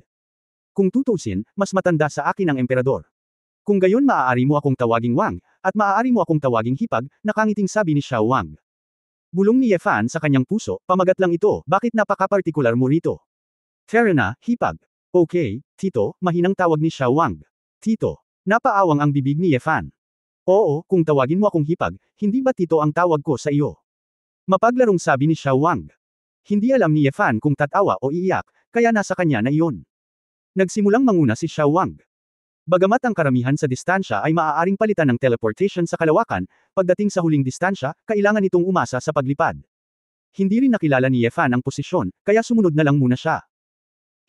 Kung tutusin, mas matanda sa akin ang emperador. Kung gayon maaari mo akong tawaging Wang, at maaari mo akong tawaging hipag, nakangiting sabi ni Xiao Wang. Bulong ni Ye Fan sa kanyang puso, pamagat lang ito, bakit napaka-partikular mo rito? Fair na, hipag. Okay, Tito, mahinang tawag ni Xiao Wang. Tito. Napaawang ang bibig ni Yefan. Oo, kung tawagin mo akong hipag, hindi ba tito ang tawag ko sa iyo? Mapaglarong sabi ni Xiao Wang. Hindi alam ni Yefan kung tatawa o iiyak, kaya nasa kanya na iyon. Nagsimulang manguna si Xiao Wang. Bagamat ang karamihan sa distansya ay maaaring palitan ng teleportation sa kalawakan, pagdating sa huling distansya, kailangan itong umasa sa paglipad. Hindi rin nakilala ni Yefan ang posisyon, kaya sumunod na lang muna siya.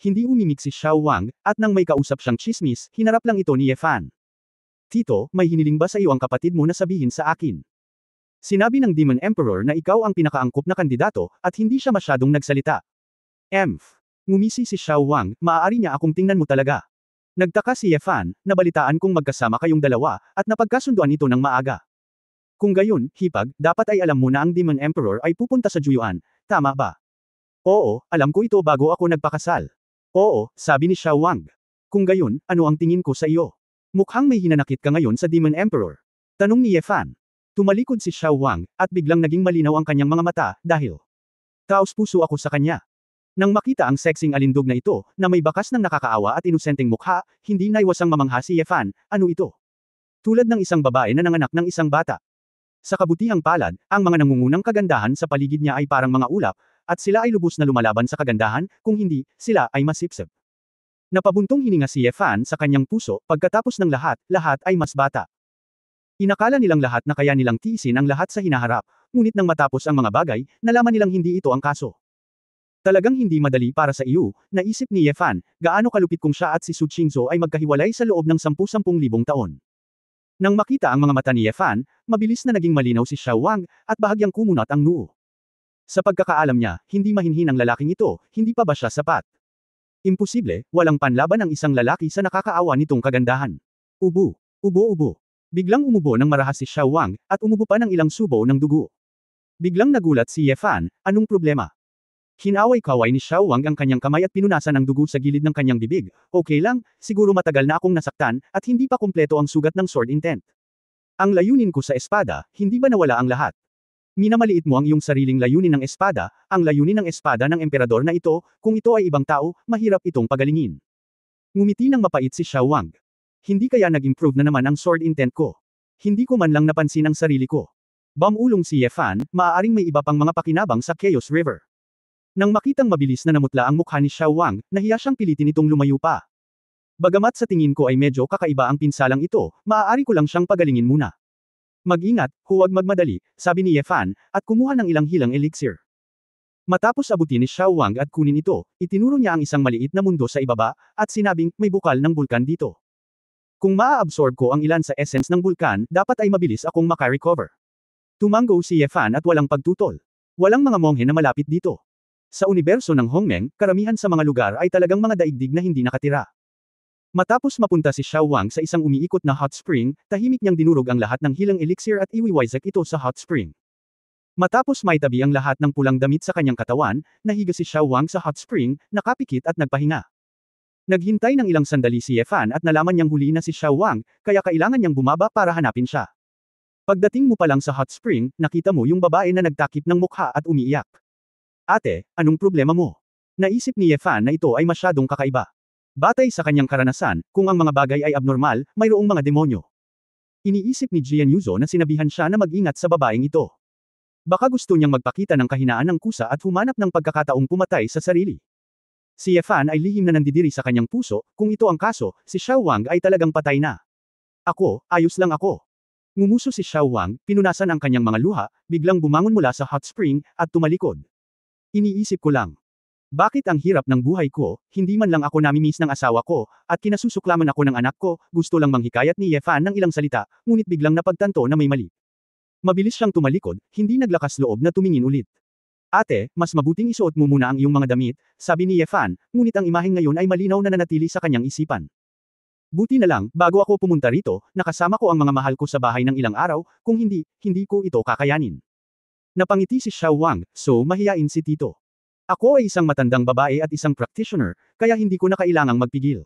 Hindi umimik si Xiao Wang, at nang may kausap siyang chismis, hinarap lang ito ni Yefan. Tito, may hiniling ba sa iyo ang kapatid mo na sabihin sa akin? Sinabi ng Demon Emperor na ikaw ang pinakaangkop na kandidato, at hindi siya masyadong nagsalita. Ngumisi si Xiao Wang, maaari niya akong tingnan mo talaga. Nagtaka si Yefan, nabalitaan kong magkasama kayong dalawa, at napagkasunduan ito ng maaga. Kung gayon, hipag, dapat ay alam mo na ang Demon Emperor ay pupunta sa Juyuan, tama ba? Oo, alam ko ito bago ako nagpakasal. Oo, sabi ni Xiao Wang. Kung gayon, ano ang tingin ko sa iyo? Mukhang may hinanakit ka ngayon sa Demon Emperor. Tanong ni Yefan. Tumalikod si Xiao Wang, at biglang naging malinaw ang kanyang mga mata, dahil taos-puso ako sa kanya. Nang makita ang sexing alindog na ito, na may bakas ng nakakaawa at inosenteng mukha, hindi naiwasang mamangha si Yefan, ano ito? Tulad ng isang babae na nanganak ng isang bata. Sa kabutihang palad, ang mga nangungunang kagandahan sa paligid niya ay parang mga ulap, at sila ay lubos na lumalaban sa kagandahan, kung hindi, sila ay masipsip. Napabuntong hininga si Yefan sa kanyang puso, pagkatapos ng lahat, lahat ay mas bata. Inakala nilang lahat na kaya nilang tiisin ang lahat sa hinaharap, ngunit nang matapos ang mga bagay, nalaman nilang hindi ito ang kaso. Talagang hindi madali para sa iyo, naisip ni Yefan, gaano kalupit kung siya at si Su Qingzhou ay magkahiwalay sa loob ng 10,000 taon. Nang makita ang mga mata ni Yefan, mabilis na naging malinaw si Xiao Wang, at bahagyang kumunat ang noo. Sa pagkakaalam niya, hindi mahinhin ang lalaking ito, hindi pa ba siya sapat? Imposible, walang panlaban ang isang lalaki sa nakakaawa nitong kagandahan. Ubo. Ubo-ubo. Biglang umubo ng marahas si Xiao Wang, at umubo pa ng ilang subo ng dugo. Biglang nagulat si Yefan, anong problema? Hinaway-kaway ni Xiao Wang ang kanyang kamay at pinunasan ang dugo sa gilid ng kanyang bibig. Okay lang, siguro matagal na akong nasaktan, at hindi pa kumpleto ang sugat ng sword intent. Ang layunin ko sa espada, hindi ba nawala ang lahat? Minamaliit mo ang iyong sariling layunin ng espada, ang layunin ng espada ng emperador na ito, kung ito ay ibang tao, mahirap itong pagalingin. Ngumiti ng mapait si Xiao Wang. Hindi kaya nag-improve na naman ang sword intent ko. Hindi ko man lang napansin ang sarili ko. Bamulong si Yefan, maaaring may iba pang mga pakinabang sa Chaos River. Nang makitang mabilis na namutla ang mukha ni Xiao Wang, nahiya siyang pilitin itong lumayo pa. Bagamat sa tingin ko ay medyo kakaiba ang pinsalang ito, maaari ko lang siyang pagalingin muna. Mag-ingat, huwag magmadali, sabi ni Yefan, at kumuha ng ilang hilang elixir. Matapos abutin ni Xiao Wang at kunin ito, itinuro niya ang isang maliit na mundo sa ibaba, at sinabing, may bukal ng bulkan dito. Kung maa-absorb ko ang ilan sa essence ng bulkan, dapat ay mabilis akong maka-recover. Tumango si Yefan at walang pagtutol. Walang mga monghe na malapit dito. Sa universo ng Hongmeng, karamihan sa mga lugar ay talagang mga daigdig na hindi nakatira. Matapos mapunta si Xiao Wang sa isang umiikot na hot spring, tahimik niyang dinurog ang lahat ng hilang elixir at iwiwisek ito sa hot spring. Matapos maitabi ang lahat ng pulang damit sa kanyang katawan, nahiga si Xiao Wang sa hot spring, nakapikit at nagpahinga. Naghintay ng ilang sandali si Yefan at nalaman niyang huli na si Xiao Wang, kaya kailangan niyang bumaba para hanapin siya. Pagdating mo pa lang sa hot spring, nakita mo yung babae na nagtakip ng mukha at umiiyak. Ate, anong problema mo? Naisip ni Yefan na ito ay masyadong kakaiba. Batay sa kanyang karanasan, kung ang mga bagay ay abnormal, mayroong mga demonyo. Iniisip ni Jian Yuzo na sinabihan siya na mag-ingat sa babaeng ito. Baka gusto niyang magpakita ng kahinaan ng kusa at humanap ng pagkakataong pumatay sa sarili. Si Yefan ay lihim na nandidiri sa kanyang puso, kung ito ang kaso, si Xiao Wang ay talagang patay na. Ako, ayos lang ako. Ngumuso si Xiao Wang, pinunasan ang kanyang mga luha, biglang bumangon mula sa hot spring, at tumalikod. Iniisip ko lang. Bakit ang hirap ng buhay ko, hindi man lang ako namimiss ng asawa ko, at kinasusuklaman ako ng anak ko, gusto lang manghikayat ni Yefan ng ilang salita, ngunit biglang napagtanto na may mali. Mabilis siyang tumalikod, hindi naglakas loob na tumingin ulit. Ate, mas mabuting isuot mo muna ang iyong mga damit, sabi ni Yefan, ngunit ang imaheng ngayon ay malinaw na nanatili sa kanyang isipan. Buti na lang, bago ako pumunta rito, nakasama ko ang mga mahal ko sa bahay ng ilang araw, kung hindi, hindi ko ito kakayanin. Napangiti si Xiao Wang, so mahiyain si Tito. Ako ay isang matandang babae at isang practitioner, kaya hindi ko na kailangang magpigil.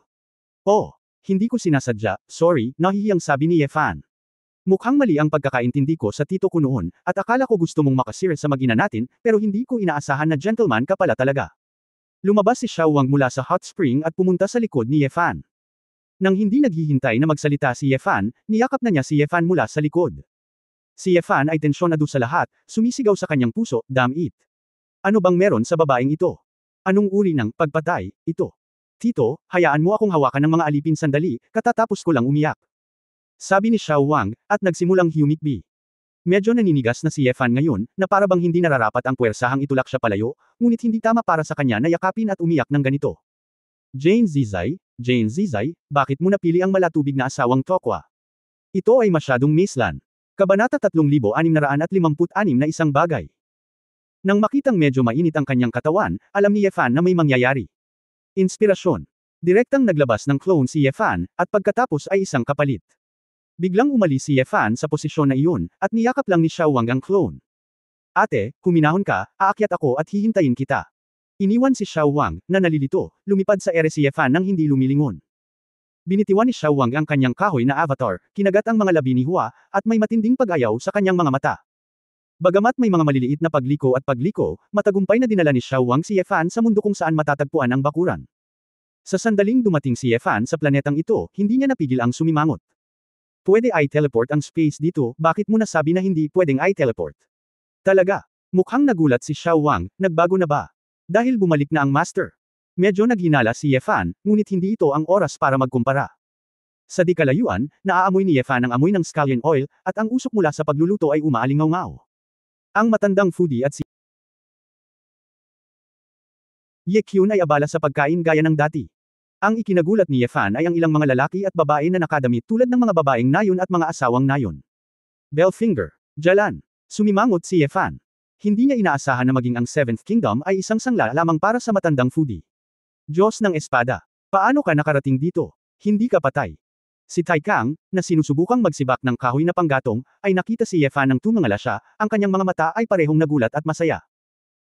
Oh, hindi ko sinasadya, sorry, nahihiyang sabi ni Yefan. Mukhang mali ang pagkakaintindi ko sa tito ko noon, at akala ko gusto mong makasir sa mag-ina natin, pero hindi ko inaasahan na gentleman ka pala talaga. Lumabas si Xiao Wang mula sa hot spring at pumunta sa likod ni Yefan. Nang hindi naghihintay na magsalita si Ye Fan, niyakap na niya si Ye Fan mula sa likod. Si Ye Fan ay tensyonado sa lahat, sumisigaw sa kanyang puso, damn it. Ano bang meron sa babaeng ito? Anong uri ng pagpatay ito? Tito, hayaan mo akong hawakan ng mga alipin sandali, katatapos ko lang umiyak. Sabi ni Xiao Wang, at nagsimulang humikbi. Medyo naninigas na si Ye Fan ngayon, na para bang hindi nararapat ang puwersahang itulak siya palayo, ngunit hindi tama para sa kanya na yakapin at umiyak ng ganito. Jane Zizai, bakit mo napili ang malatubig na asawang Tokwa? Ito ay masyadong mislan. Kabanata 3656 na isang bagay. Nang makitang medyo mainit ang kanyang katawan, alam ni Ye Fan na may mangyayari. Inspirasyon. Direktang naglabas ng clone si Ye Fan, at pagkatapos ay isang kapalit. Biglang umalis si Ye Fan sa posisyon na iyon, at niyakap lang ni Xiao Wang ang clone. Ate, kuminahon ka, aakyat ako at hihintayin kita. Iniwan si Xiao Wang, na nalilito, lumipad sa ere si Ye Fan nang hindi lumilingon. Binitiwan ni Xiao Wang ang kanyang kahoy na avatar, kinagat ang mga labi ni Hua, at may matinding pag-ayaw sa kanyang mga mata. Bagamat may mga maliliit na pagliko, matagumpay na dinala ni Xiao Wang si Ye Fan sa mundo kung saan matatagpuan ang bakuran. Sa sandaling dumating si Ye Fan sa planetang ito, hindi niya napigil ang sumimangot. Pwede i-teleport ang space dito, bakit mo nasabi na hindi pwedeng i-teleport? Talaga. Mukhang nagulat si Xiao Wang, nagbago na ba? Dahil bumalik na ang master. Medyo naghinala si Ye Fan, ngunit hindi ito ang oras para magkumpara. Sa di kalayuan, naaamoy ni Ye Fan ang amoy ng scallion oil, at ang usok mula sa pagluluto ay umaalingaw-ngaw. Ang matandang foodie at si Ye Kyun ay abala sa pagkain gaya ng dati. Ang ikinagulat ni Ye Fan ay ang ilang mga lalaki at babae na nakadamit tulad ng mga babaeng nayon at mga asawang nayon. Bellfinger. Jalan. Sumimangot si Ye Fan. Hindi niya inaasahan na maging ang Seventh Kingdom ay isang sangla lamang para sa matandang foodie. Diyos ng Espada. Paano ka nakarating dito? Hindi ka patay. Si Tai Kang, na sinusubukang magsibak ng kahoy na panggatong, ay nakita si Ye Fan nang tumingala siya, ang kanyang mga mata ay parehong nagulat at masaya.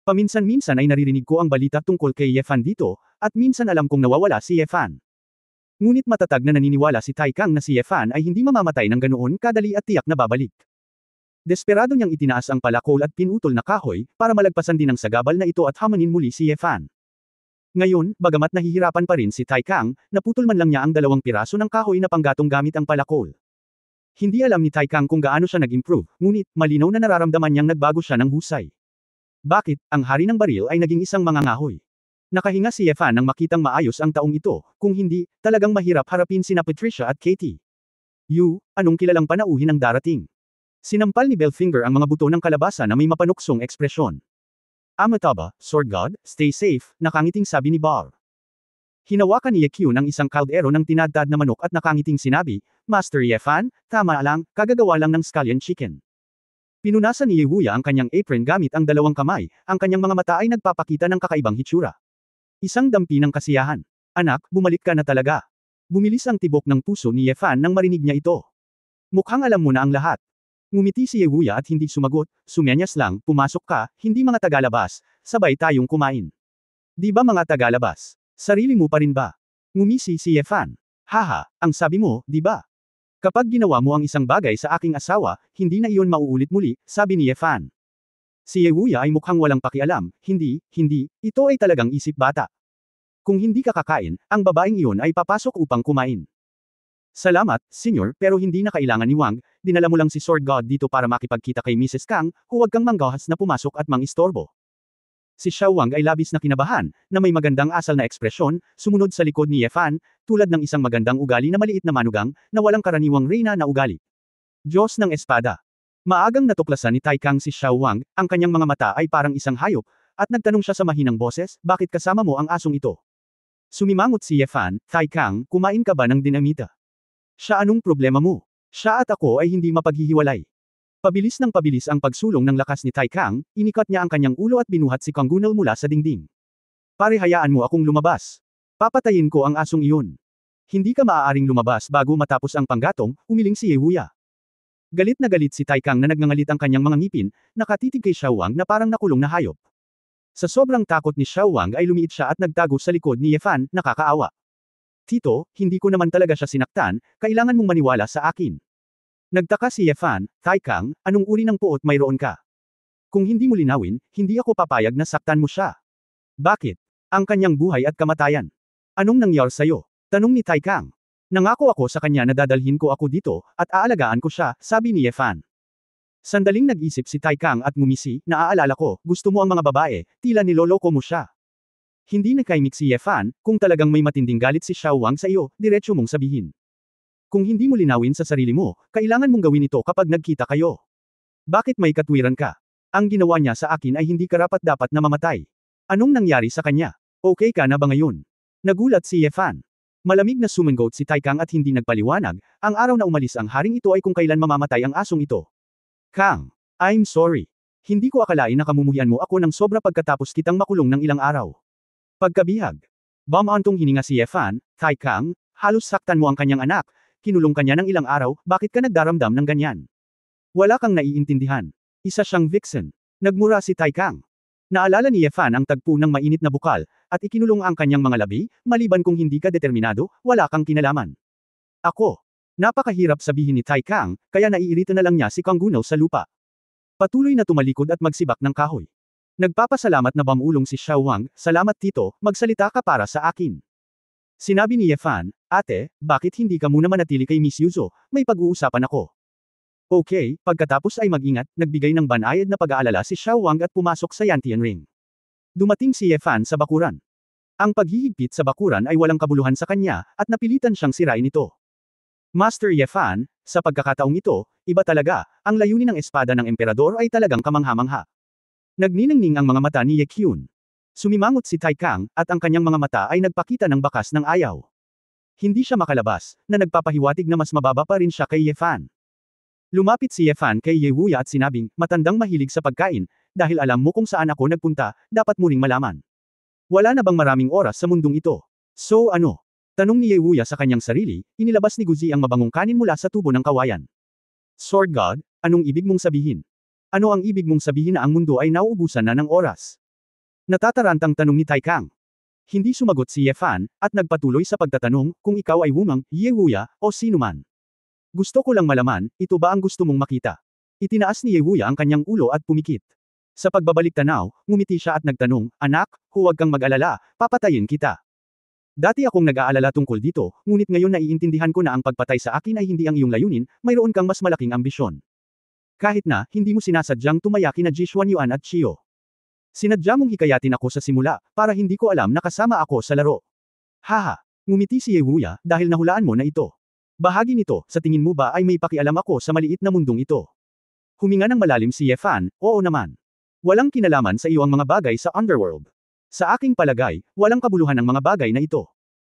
Paminsan-minsan ay naririnig ko ang balita tungkol kay Ye Fan dito, at minsan alam kong nawawala si Ye Fan. Ngunit matatag na naniniwala si Tai Kang na si Ye Fan ay hindi mamamatay ng ganoon kadali at tiyak na babalik. Desperado niyang itinaas ang palakol at pinutol na kahoy, para malagpasan din ang sagabal na ito at hamanin muli si Ye Fan. Ngayon, bagamat nahihirapan pa rin si Tai Kang, naputol man lang niya ang 2 piraso ng kahoy na panggatong gamit ang palakol. Hindi alam ni Tai Kang kung gaano siya nag-improve, ngunit, malinaw na nararamdaman niyang nagbago siya ng husay. Bakit, ang hari ng baril ay naging isang mangangahoy? Nakahinga si Ye Fan nang makitang maayos ang taong ito, kung hindi, talagang mahirap harapin sina Patricia at Katie. Anong kilalang panauhin ang darating? Sinampal ni Bellfinger ang mga buto ng kalabasa na may mapanuksong ekspresyon. Amataba, Sword God, stay safe, nakangiting sabi ni Bar. Hinawakan ni Ye Kyun ang isang kaldero ng tinadtad na manok at nakangiting sinabi, Master Ye Fan, tama lang, kagagawa lang ng scallion chicken. Pinunasan ni Ye Wuya ang kanyang apron gamit ang 2 kamay, ang kanyang mga mata ay nagpapakita ng kakaibang hitsura. Isang dampi ng kasiyahan. Anak, bumalik ka na talaga. Bumilis ang tibok ng puso ni Ye Fan nang marinig niya ito. Mukhang alam mo na ang lahat. Ngumiti si Ye Wuya at hindi sumagot, sumenyas lang, pumasok ka, hindi mga tagalabas, sabay tayong kumain. Di ba mga tagalabas? Sarili mo pa rin ba? Ngumisi si Ye Fan. Haha, ang sabi mo, di ba? Kapag ginawa mo ang isang bagay sa aking asawa, hindi na iyon mauulit muli, sabi ni Ye Fan. Si Ye Wuya ay mukhang walang pakialam, hindi, ito ay talagang isip bata. Kung hindi ka kakain, ang babaeng iyon ay papasok upang kumain. Salamat, senyor, pero hindi na kailangan ni Wang, dinala mo lang si Sword God dito para makipagkita kay Mrs. Kang, huwag kang manggahas na pumasok at mangistorbo. Si Xiao Wang ay labis na kinabahan, na may magandang asal na ekspresyon, sumunod sa likod ni Ye Fan, tulad ng isang magandang ugali na maliit na manugang, na walang karaniwang reyna na ugali. Diyos ng Espada. Maagang natuklasan ni Tai Kang si Xiao Wang, ang kanyang mga mata ay parang isang hayop, at nagtanong siya sa mahinang boses, bakit kasama mo ang asong ito? Sumimangot si Ye Fan, Tai Kang, kumain ka ba ng dinamita? Siya anong problema mo? Siya at ako ay hindi mapaghihiwalay. Pabilis ng pabilis ang pagsulong ng lakas ni Tai Kang, inikat niya ang kanyang ulo at binuhat si Kang Gunal mula sa dingding. Pare hayaan mo akong lumabas. Papatayin ko ang asong iyon. Hindi ka maaaring lumabas bago matapos ang panggatong, umiling si Ye Wuya. Galit na galit si Tai Kang na nagngangalit ang kanyang mga ngipin, nakatitig kay Xiao Wang na parang nakulong na hayop. Sa sobrang takot ni Xiao Wang ay lumiit siya at nagtago sa likod ni Ye Fan, nakakaawa. Tito, hindi ko naman talaga siya sinaktan, kailangan mong maniwala sa akin. Nagtaka si Ye Fan, Tai Kang, anong uri ng puot mayroon ka? Kung hindi mo linawin, hindi ako papayag na saktan mo siya. Bakit? Ang kanyang buhay at kamatayan. Anong nangyari sa'yo? Tanong ni Tai Kang. Nangako ako sa kanya na dadalhin ko ako dito, at aalagaan ko siya, sabi ni Ye Fan. Sandaling nag-isip si Tai Kang at ngumisi, naaalala ko, gusto mo ang mga babae, tila niloloko mo siya. Hindi nakaimik si Ye Fan, kung talagang may matinding galit si Xiao Wang sa iyo, diretso mong sabihin. Kung hindi mo linawin sa sarili mo, kailangan mong gawin ito kapag nagkita kayo. Bakit may katwiran ka? Ang ginawa niya sa akin ay hindi karapat-dapat na mamatay. Anong nangyari sa kanya? Okay ka na ba ngayon? Nagulat si Ye Fan. Malamig na sumangot si Tai Kang at hindi nagpaliwanag, ang araw na umalis ang haring ito ay kung kailan mamamatay ang asong ito. Kang, I'm sorry. Hindi ko akalain na kamumuhian mo ako ng sobra pagkatapos kitang makulong ng ilang araw. Pagkabihag. Bumantong hininga si Ye Fan, Tai Kang, halos saktan mo ang kanyang anak, kinulong kanya ng ilang araw, bakit ka nagdaramdam ng ganyan? Wala kang naiintindihan. Isa siyang vixen. Nagmura si Tai Kang. Naalala ni Ye Fan ang tagpo ng mainit na bukal, at ikinulong ang kanyang mga labi, maliban kung hindi ka determinado, wala kang kinalaman. Ako. Napakahirap sabihin ni Tai Kang, kaya naiirita na lang niya si Kang Gunaw sa lupa. Patuloy na tumalikod at magsibak ng kahoy. Nagpapasalamat na bamulong si Xiao Wang, salamat tito, magsalita ka para sa akin. Sinabi ni Ye Fan, ate, bakit hindi ka muna manatili kay Miss Yuzo, may pag-uusapan ako. Okay, pagkatapos ay mag-ingat, nagbigay ng banayad na pag-aalala si Xiao Wang at pumasok sa Yantian Ring. Dumating si Ye Fan sa bakuran. Ang paghihigpit sa bakuran ay walang kabuluhan sa kanya, at napilitan siyang sirain ito. Master Ye Fan, sa pagkakataong ito, iba talaga, ang layunin ng espada ng emperador ay talagang kamangha-mangha. Nagniningning ang mga mata ni Ye Kyun. Sumimangot si Tai Kang, at ang kanyang mga mata ay nagpakita ng bakas ng ayaw. Hindi siya makalabas, na nagpapahiwatig na mas mababa pa rin siya kay Ye Fan. Lumapit si Ye Fan kay Ye Wuya at sinabing, matandang mahilig sa pagkain, dahil alam mo kung saan ako nagpunta, dapat mo ring malaman. Wala na bang maraming oras sa mundong ito? So ano? Tanong ni Ye Wuya sa kanyang sarili, inilabas ni Guzi ang mabangong kanin mula sa tubo ng kawayan. Sword God, anong ibig mong sabihin? Ano ang ibig mong sabihin na ang mundo ay nauubusan na ng oras? Natatarantang tanong ni Tai Kang. Hindi sumagot si Ye Fan, at nagpatuloy sa pagtatanong, kung ikaw ay Wumang, Ye Wuya, o sino man. Gusto ko lang malaman, ito ba ang gusto mong makita? Itinaas ni Ye Wuya ang kanyang ulo at pumikit. Sa pagbabalik tanaw, ngumiti siya at nagtanong, anak, huwag kang mag-alala, papatayin kita. Dati akong nag-aalala tungkol dito, ngunit ngayon naiintindihan ko na ang pagpatay sa akin ay hindi ang iyong layunin, mayroon kang mas malaking ambisyon. Kahit na, hindi mo sinasadyang tumayaki na Jishuan Yuan at Chiyo. Sinadya mong hikayatin ako sa simula, para hindi ko alam na kasama ako sa laro. Haha, ngumiti si Ye Wuya, dahil nahulaan mo na ito. Bahagi nito, sa tingin mo ba ay may pakialam ako sa maliit na mundong ito? Huminga ng malalim si Ye Fan, oo naman. Walang kinalaman sa iyo ang mga bagay sa underworld. Sa aking palagay, walang kabuluhan ang mga bagay na ito.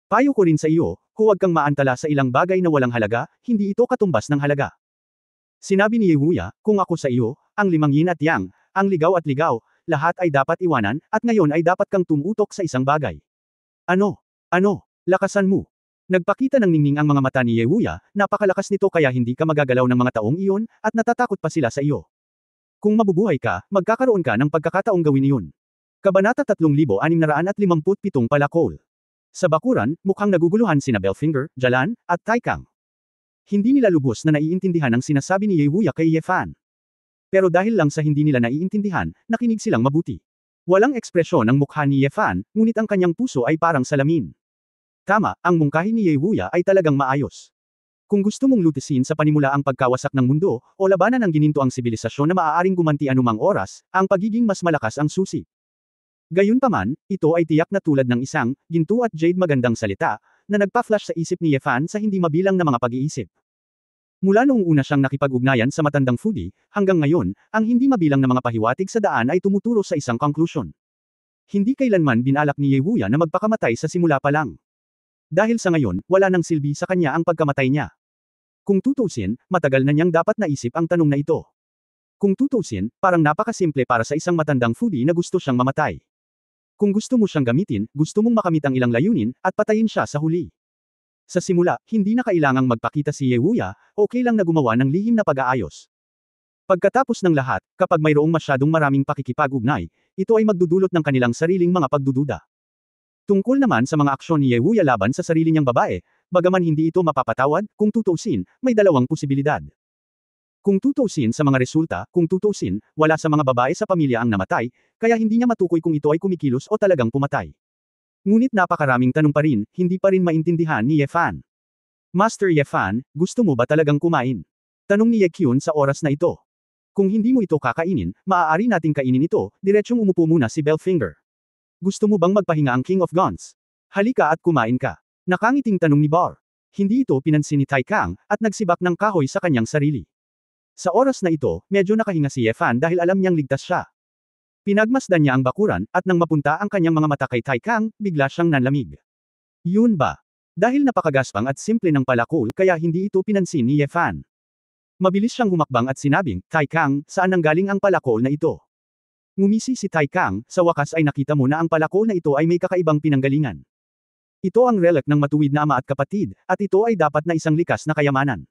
Payo ko rin sa iyo, huwag kang maantala sa ilang bagay na walang halaga, hindi ito katumbas ng halaga. Sinabi ni Ye Wuya, kung ako sa iyo, ang limang yin at yang, ang ligaw at ligaw, lahat ay dapat iwanan, at ngayon ay dapat kang tumutok sa isang bagay. Ano? Lakasan mo. Nagpakita ng ningning ang mga mata ni Ye Wuya, napakalakas nito kaya hindi ka magagalaw ng mga taong iyon, at natatakot pa sila sa iyo. Kung mabubuhay ka, magkakaroon ka ng pagkakataong gawin iyon. Kabanata 3657 Palakol. Sa bakuran, mukhang naguguluhan sina Belfinger, Jalan, at Tai Kang. Hindi nila lubos na naiintindihan ang sinasabi ni Ye Wuya kay Ye Fan. Pero dahil lang sa hindi nila naiintindihan, nakinig silang mabuti. Walang ekspresyon ang mukha ni Ye Fan, ngunit ang kanyang puso ay parang salamin. Tama, ang mungkahi ni Ye Wuya ay talagang maayos. Kung gusto mong lutisin sa panimula ang pagkawasak ng mundo, o labanan ang gininto ang sibilisasyon na maaaring gumanti anumang oras, ang pagiging mas malakas ang susi. Gayunpaman, ito ay tiyak na tulad ng isang, ginto at jade magandang salita, na nagpa-flash sa isip ni Ye Fan sa hindi mabilang na mga pag-iisip. Mula noong una siyang nakipag-ugnayan sa matandang foodie, hanggang ngayon, ang hindi mabilang na mga pahiwatig sa daan ay tumuturo sa isang conclusion. Hindi kailanman binalak ni Ye Wuya na magpakamatay sa simula pa lang. Dahil sa ngayon, wala nang silbi sa kanya ang pagkamatay niya. Kung tutuusin, matagal na niyang dapat naisip ang tanong na ito. Kung tutuusin, parang napakasimple para sa isang matandang foodie na gusto siyang mamatay. Kung gusto mo siyang gamitin, gusto mong makamit ang ilang layunin, at patayin siya sa huli. Sa simula, hindi na kailangang magpakita si Ye Wuya, okay lang na gumawa ng lihim na pag-aayos. Pagkatapos ng lahat, kapag mayroong masyadong maraming pakikipag-ugnay, ito ay magdudulot ng kanilang sariling mga pagdududa. Tungkol naman sa mga aksyon ni Ye Wuya laban sa sarili niyang babae, bagaman hindi ito mapapatawad, kung tutuusin, may dalawang posibilidad. Kung tutuusin sa mga resulta, kung tutuusin, wala sa mga babae sa pamilya ang namatay, kaya hindi niya matukoy kung ito ay kumikilos o talagang pumatay. Ngunit napakaraming tanong pa rin, hindi pa rin maintindihan ni Ye Fan. Master Ye Fan, gusto mo ba talagang kumain? Tanong ni Ye Kyun sa oras na ito. Kung hindi mo ito kakainin, maaari nating kainin ito, diretsyong umupo muna si Belfinger. Gusto mo bang magpahinga ang King of Guns? Halika at kumain ka. Nakangiting tanong ni Bar. Hindi ito pinansin ni Tai Kang, at nagsibak ng kahoy sa kanyang sarili. Sa oras na ito, medyo nakahinga si Ye Fan dahil alam niyang ligtas siya. Pinagmasdan niya ang bakuran, at nang mapunta ang kanyang mga mata kay Tai Kang, bigla siyang nanlamig. Yun ba? Dahil napakagaspang at simple ng palakol kaya hindi ito pinansin ni Ye Fan. Mabilis siyang humakbang at sinabing, Tai Kang, saan nanggaling ang palakol na ito? Ngumisi si Tai Kang, sa wakas ay nakita mo na ang palakol na ito ay may kakaibang pinanggalingan. Ito ang relic ng matuwid na ama at kapatid, at ito ay dapat na isang likas na kayamanan.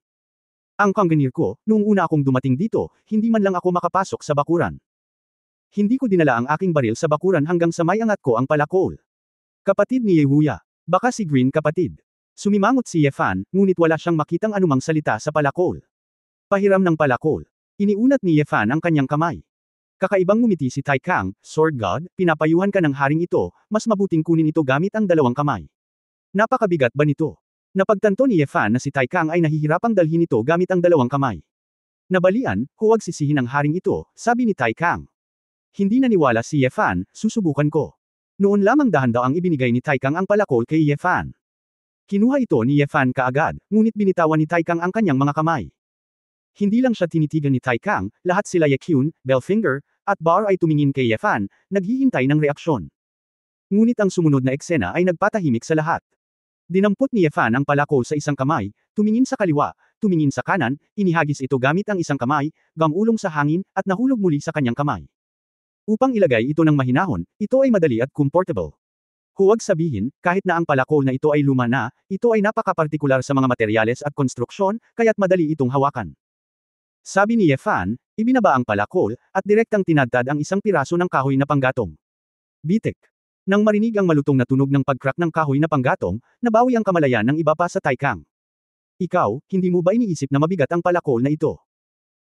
Ang kangganir ko, noong una akong dumating dito, hindi man lang ako makapasok sa bakuran. Hindi ko dinala ang aking baril sa bakuran hanggang sa may angat ko ang palakol. Kapatid ni Ye Wuya. Baka si Green kapatid. Sumimangot si Ye Fan, ngunit wala siyang makitang anumang salita sa palakol. Pahiram ng palakol. Iniunat ni Ye Fan ang kanyang kamay. Kakaibang ngumiti si Tai Kang, Sword God, pinapayuhan ka ng haring ito, mas mabuting kunin ito gamit ang dalawang kamay. Napakabigat ba nito? Napagtanto ni Ye Fan na si Tai Kang ay nahihirapang dalhin ito gamit ang dalawang kamay. Nabalian, huwag sisihin ang haring ito, sabi ni Tai Kang. Hindi naniwala si Ye Fan, susubukan ko. Noon lamang dahan daw ang ibinigay ni Tai Kang ang palakol kay Ye Fan. Kinuha ito ni Ye Fan kaagad, ngunit binitawan ni Tai Kang ang kanyang mga kamay. Hindi lang siya tinitigan ni Tai Kang, lahat sila Ye Kyun, Belfinger, at Bar ay tumingin kay Ye Fan, naghihintay ng reaksyon. Ngunit ang sumunod na eksena ay nagpatahimik sa lahat. Dinampot ni Ye Fan ang palakol sa isang kamay, tumingin sa kaliwa, tumingin sa kanan, inihagis ito gamit ang isang kamay, gamulong sa hangin, at nahulog muli sa kanyang kamay. Upang ilagay ito ng mahinahon, ito ay madali at comfortable. Huwag sabihin, kahit na ang palakol na ito ay luma na, ito ay napakapartikular sa mga materyales at konstruksyon, kaya't madali itong hawakan. Sabi ni Ye Fan, ibinaba ang palakol, at direktang tinadtad ang isang piraso ng kahoy na panggatong. Bitik. Nang marinig ang malutong na tunog ng pagcrack ng kahoy na panggatong, nabawi ang kamalayan ng iba pa sa Tai Kang. Ikaw, hindi mo ba iniisip na mabigat ang palakol na ito?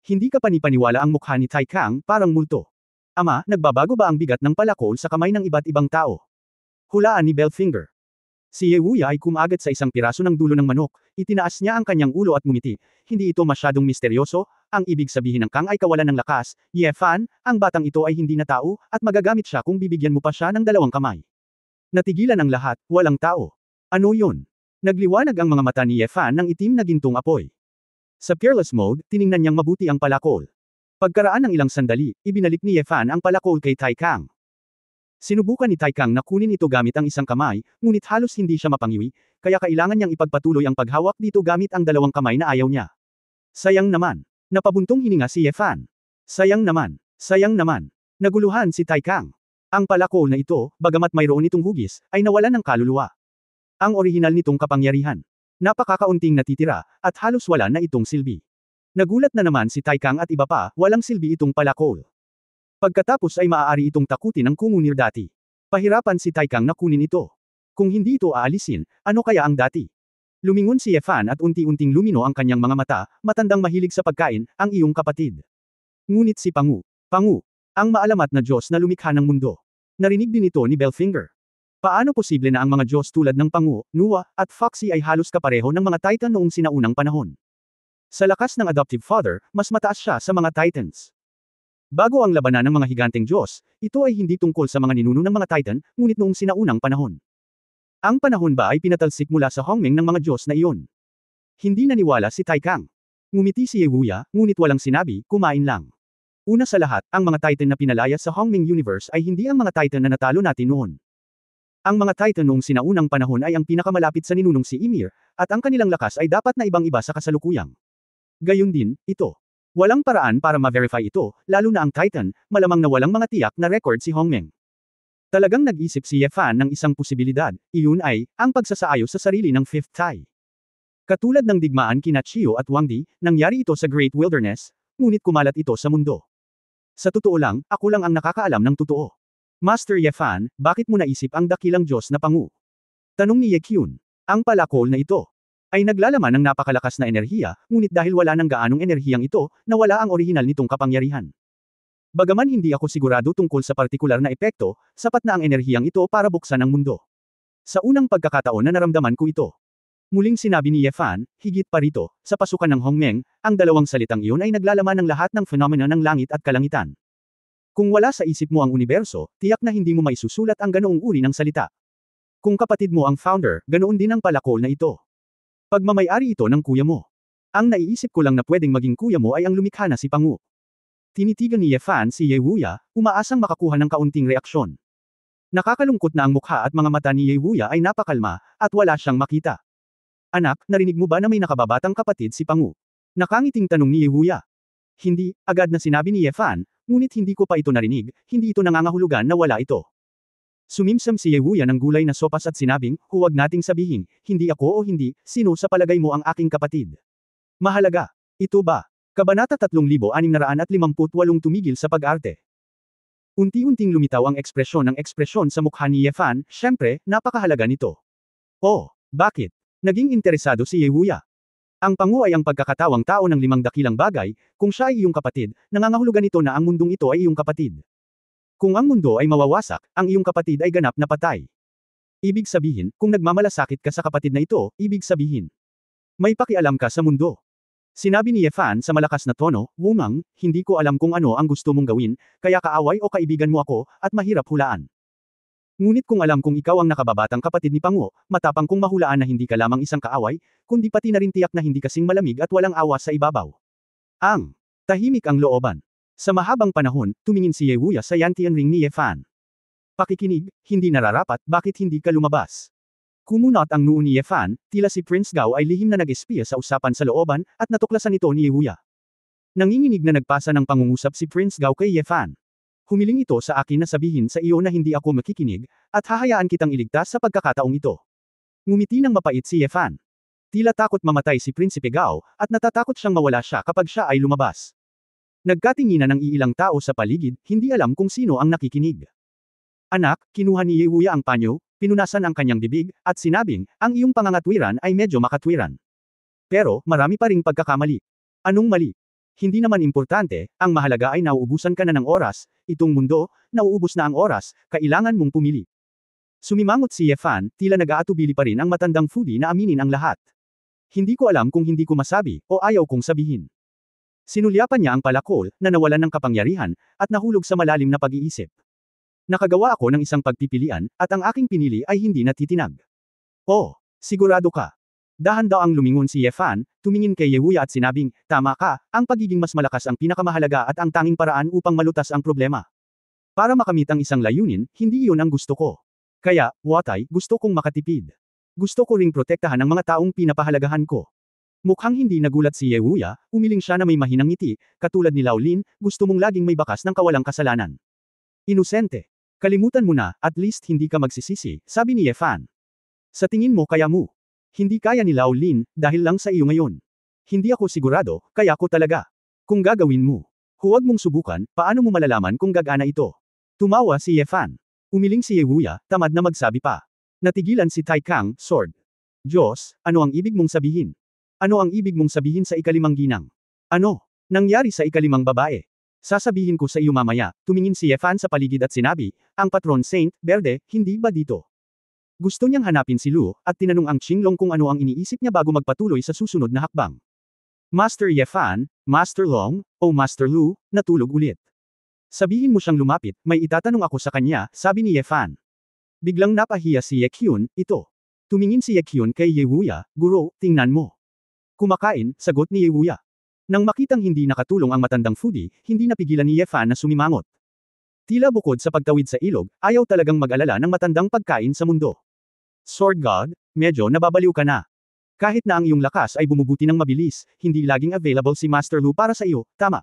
Hindi ka panipaniwala ang mukha ni Tai Kang, parang multo. Ama, nagbabago ba ang bigat ng palakol sa kamay ng iba't ibang tao? Hulaan ni Belfinger. Si Ye Wuya ay kumagat sa isang piraso ng dulo ng manok, itinaas niya ang kanyang ulo at ngumiti. Hindi ito masyadong misteryoso, ang ibig sabihin ng Kang ay kawalan ng lakas. Ye Fan, ang batang ito ay hindi na tao, at magagamit siya kung bibigyan mo pa siya ng dalawang kamay. Natigilan ang lahat, walang tao. Ano yun? Nagliwanag ang mga mata ni Ye Fan ng itim na gintong apoy. Sa careless mode, tiningnan niyang mabuti ang palakol. Pagkaraan ng ilang sandali, ibinalik ni Ye Fan ang palakol kay Tai Kang. Sinubukan ni Tai Kang na kunin ito gamit ang isang kamay, ngunit halos hindi siya mapangiwi, kaya kailangan niyang ipagpatuloy ang paghawak dito gamit ang dalawang kamay na ayaw niya. Sayang naman. Napabuntong hininga si Ye Fan. Sayang naman. Sayang naman. Naguluhan si Tai Kang. Ang palakol na ito, bagamat mayroon itong hugis, ay nawalan ng kaluluwa. Ang orihinal nitong kapangyarihan. Napakakaunting natitira, at halos wala na itong silbi. Nagulat na naman si Tai Kang at iba pa, walang silbi itong palakol. Pagkatapos ay maaari itong takutin ng kumunir dati. Pahirapan si Tai Kang na kunin ito. Kung hindi ito aalisin, ano kaya ang dati? Lumingon si Ye Fan at unti-unting lumino ang kanyang mga mata, matandang mahilig sa pagkain, ang iyong kapatid. Ngunit si Pangu, ang maalamat na Diyos na lumikha ng mundo. Narinig din ito ni Belfinger. Paano posible na ang mga Diyos tulad ng Pangu, Nuwa, at Foxy ay halos kapareho ng mga Titan noong sinaunang panahon? Sa lakas ng adoptive father, mas mataas siya sa mga Titans. Bago ang labanan ng mga higanteng Diyos, ito ay hindi tungkol sa mga ninuno ng mga Titan, ngunit noong sinaunang panahon. Ang panahon ba ay pinatalsik mula sa hongmeng ng mga Diyos na iyon? Hindi naniwala si Tai Kang. Ngumiti si Ye Wuya, ngunit walang sinabi, kumain lang. Una sa lahat, ang mga Titan na pinalaya sa Hongmeng Universe ay hindi ang mga Titan na natalo natin noon. Ang mga Titan noong sinaunang panahon ay ang pinakamalapit sa ninunong si Ymir, at ang kanilang lakas ay dapat na ibang-iba sa kasalukuyang. Gayun din, ito. Walang paraan para ma-verify ito, lalo na ang Titan, malamang na walang mga tiyak na record si Hongmeng. Talagang nag-isip si Ye Fan ng isang posibilidad, iyon ay, ang pagsasaayos sa sarili ng Fifth Tai. Katulad ng digmaan kina Chiyo at Wang Di, nangyari ito sa Great Wilderness, ngunit kumalat ito sa mundo. Sa totoo lang, ako lang ang nakakaalam ng totoo. Master Ye Fan, bakit mo naisip ang dakilang Diyos na Pangu? Tanong ni Ye Kyun. Ang palakol na ito ay naglalaman ng napakalakas na enerhiya, ngunit dahil wala ng gaanong enerhiyang ito, nawala ang orihinal nitong kapangyarihan. Bagaman hindi ako sigurado tungkol sa partikular na epekto, sapat na ang enerhiyang ito para buksan ang mundo. Sa unang pagkakataon na naramdaman ko ito. Muling sinabi ni Ye Fan, higit pa rito, sa pasukan ng Hongmeng, ang dalawang salitang iyon ay naglalaman ng lahat ng fenomena ng langit at kalangitan. Kung wala sa isip mo ang universo, tiyak na hindi mo maisusulat ang ganoong uri ng salita. Kung kapatid mo ang founder, ganoon din ang palakol na ito. Pagmamayari ito ng kuya mo. Ang naiisip ko lang na pwedeng maging kuya mo ay ang lumikha na si Pangu. Tinitigan ni Ye Fan si Ye Wuya, umaasang makakuha ng kaunting reaksyon. Nakakalungkot na ang mukha at mga mata ni Ye Wuya ay napakalma, at wala siyang makita. Anak, narinig mo ba na may nakababatang kapatid si Pangu? Nakangiting tanong ni Ye Wuya. Hindi, agad na sinabi ni Ye Fan, ngunit hindi ko pa ito narinig, hindi ito nangangahulugan na wala ito. Sumimsam si Ye Wuya ng gulay na sopas at sinabing, huwag nating sabihin, hindi ako o hindi, sino sa palagay mo ang aking kapatid? Mahalaga. Ito ba? Kabanata 3658 tumigil sa pag-arte. Unti-unting lumitaw ang ekspresyon sa mukha ni Ye Fan, syempre, napakahalaga nito. Oh, bakit? Naging interesado si Ye Wuya. Ang Pangu ay ang pagkakatawang tao ng 5 dakilang bagay, kung siya ay iyong kapatid, nangangahulugan ito na ang mundong ito ay iyong kapatid. Kung ang mundo ay mawawasak, ang iyong kapatid ay ganap na patay. Ibig sabihin, kung nagmamalasakit ka sa kapatid na ito, ibig sabihin, may pakialam ka sa mundo. Sinabi ni Ye Fan sa malakas na tono, Wumang, hindi ko alam kung ano ang gusto mong gawin, kaya kaaway o kaibigan mo ako, at mahirap hulaan. Ngunit kung alam kong ikaw ang nakababatang kapatid ni Pangu, matapang kong mahulaan na hindi ka lamang isang kaaway, kundi pati na rin tiyak na hindi kasing malamig at walang awa sa ibabaw. Tahimik ang looban. Sa mahabang panahon, tumingin si Ye Wuya sa Yantian ring ni Ye Fan. Pakikinig, hindi nararapat, bakit hindi ka lumabas? Kumunot ang noo ni Ye Fan, tila si Prince Gao ay lihim na nag-espiya sa usapan sa looban, at natuklasan ito ni Ye Wuya. Nanginginig na nagpasa ng pangungusap si Prince Gao kay Ye Fan. Humiling ito sa akin na sabihin sa iyo na hindi ako makikinig, at hahayaan kitang iligtas sa pagkakataong ito. Ngumiti ng mapait si Ye Fan. Tila takot mamatay si Prinsipe Gao, at natatakot siyang mawala siya kapag siya ay lumabas. Nagkatinginan ng iilang tao sa paligid, hindi alam kung sino ang nakikinig. Anak, kinuha ni Ye Wuya ang panyo, pinunasan ang kanyang bibig, at sinabing, ang iyong pangangatwiran ay medyo makatwiran. Pero, marami pa ring pagkakamali. Anong mali? Hindi naman importante, ang mahalaga ay nauubusan ka na ng oras, itong mundo, nauubos na ang oras, kailangan mong pumili. Sumimangot si Ye Fan, tila nag-aatubili pa rin ang matandang foodie na aminin ang lahat. Hindi ko alam kung hindi ko masabi, o ayaw kong sabihin. Sinulyapan niya ang palakol, na nawalan ng kapangyarihan, at nahulog sa malalim na pag-iisip. Nakagawa ako ng isang pagpipilian, at ang aking pinili ay hindi natitinag. Oh, sigurado ka. Dahan daw ang lumingon si Ye Fan, tumingin kay Ye Wuya at sinabing, tama ka, ang pagiging mas malakas ang pinakamahalaga at ang tanging paraan upang malutas ang problema. Para makamit ang isang layunin, hindi iyon ang gusto ko. Kaya, Watay, gusto kong makatipid. Gusto ko ring protektahan ang mga taong pinapahalagahan ko. Mukhang hindi nagulat si Ye Wuya, umiling siya na may mahinang ngiti, katulad ni Lao Lin, gusto mong laging may bakas ng kawalang kasalanan. Inosente. Kalimutan mo na, at least hindi ka magsisisi, sabi ni Ye Fan. Sa tingin mo kaya mo? Hindi kaya ni Lao Lin, dahil lang sa iyo ngayon. Hindi ako sigurado, kaya ko talaga. Kung gagawin mo, huwag mong subukan, paano mo malalaman kung gagana ito? Tumawa si Ye Fan. Umiling si Ye Wuya, tamad na magsabi pa. Natigilan si Tai Kang, sword. Diyos, ano ang ibig mong sabihin? Ano ang ibig mong sabihin sa ikalimang ginang? Ano? Nangyari sa ikalimang babae? Sasabihin ko sa iyo mamaya, tumingin si Ye Fan sa paligid at sinabi, ang patron Saint, Berde, hindi ba dito? Gusto niyang hanapin si Lu, at tinanong ang Qinglong kung ano ang iniisip niya bago magpatuloy sa susunod na hakbang. Master Ye Fan, Master Long, o Master Lu, natulog ulit. Sabihin mo siyang lumapit, may itatanong ako sa kanya, sabi ni Ye Fan. Biglang napahiya si Ye Kyun, ito. Tumingin si Ye Kyun kay Ye Wuya, guro, tingnan mo. Kumakain, sagot ni Ye Wuya. Nang makitang hindi nakatulong ang matandang foodie, hindi napigilan ni Ye Fan na sumimangot. Tila bukod sa pagtawid sa ilog, ayaw talagang mag-alala ng matandang pagkain sa mundo. Sword God, medyo nababaliw ka na. Kahit na ang iyong lakas ay bumubuti ng mabilis, hindi laging available si Master Lu para sa iyo, tama.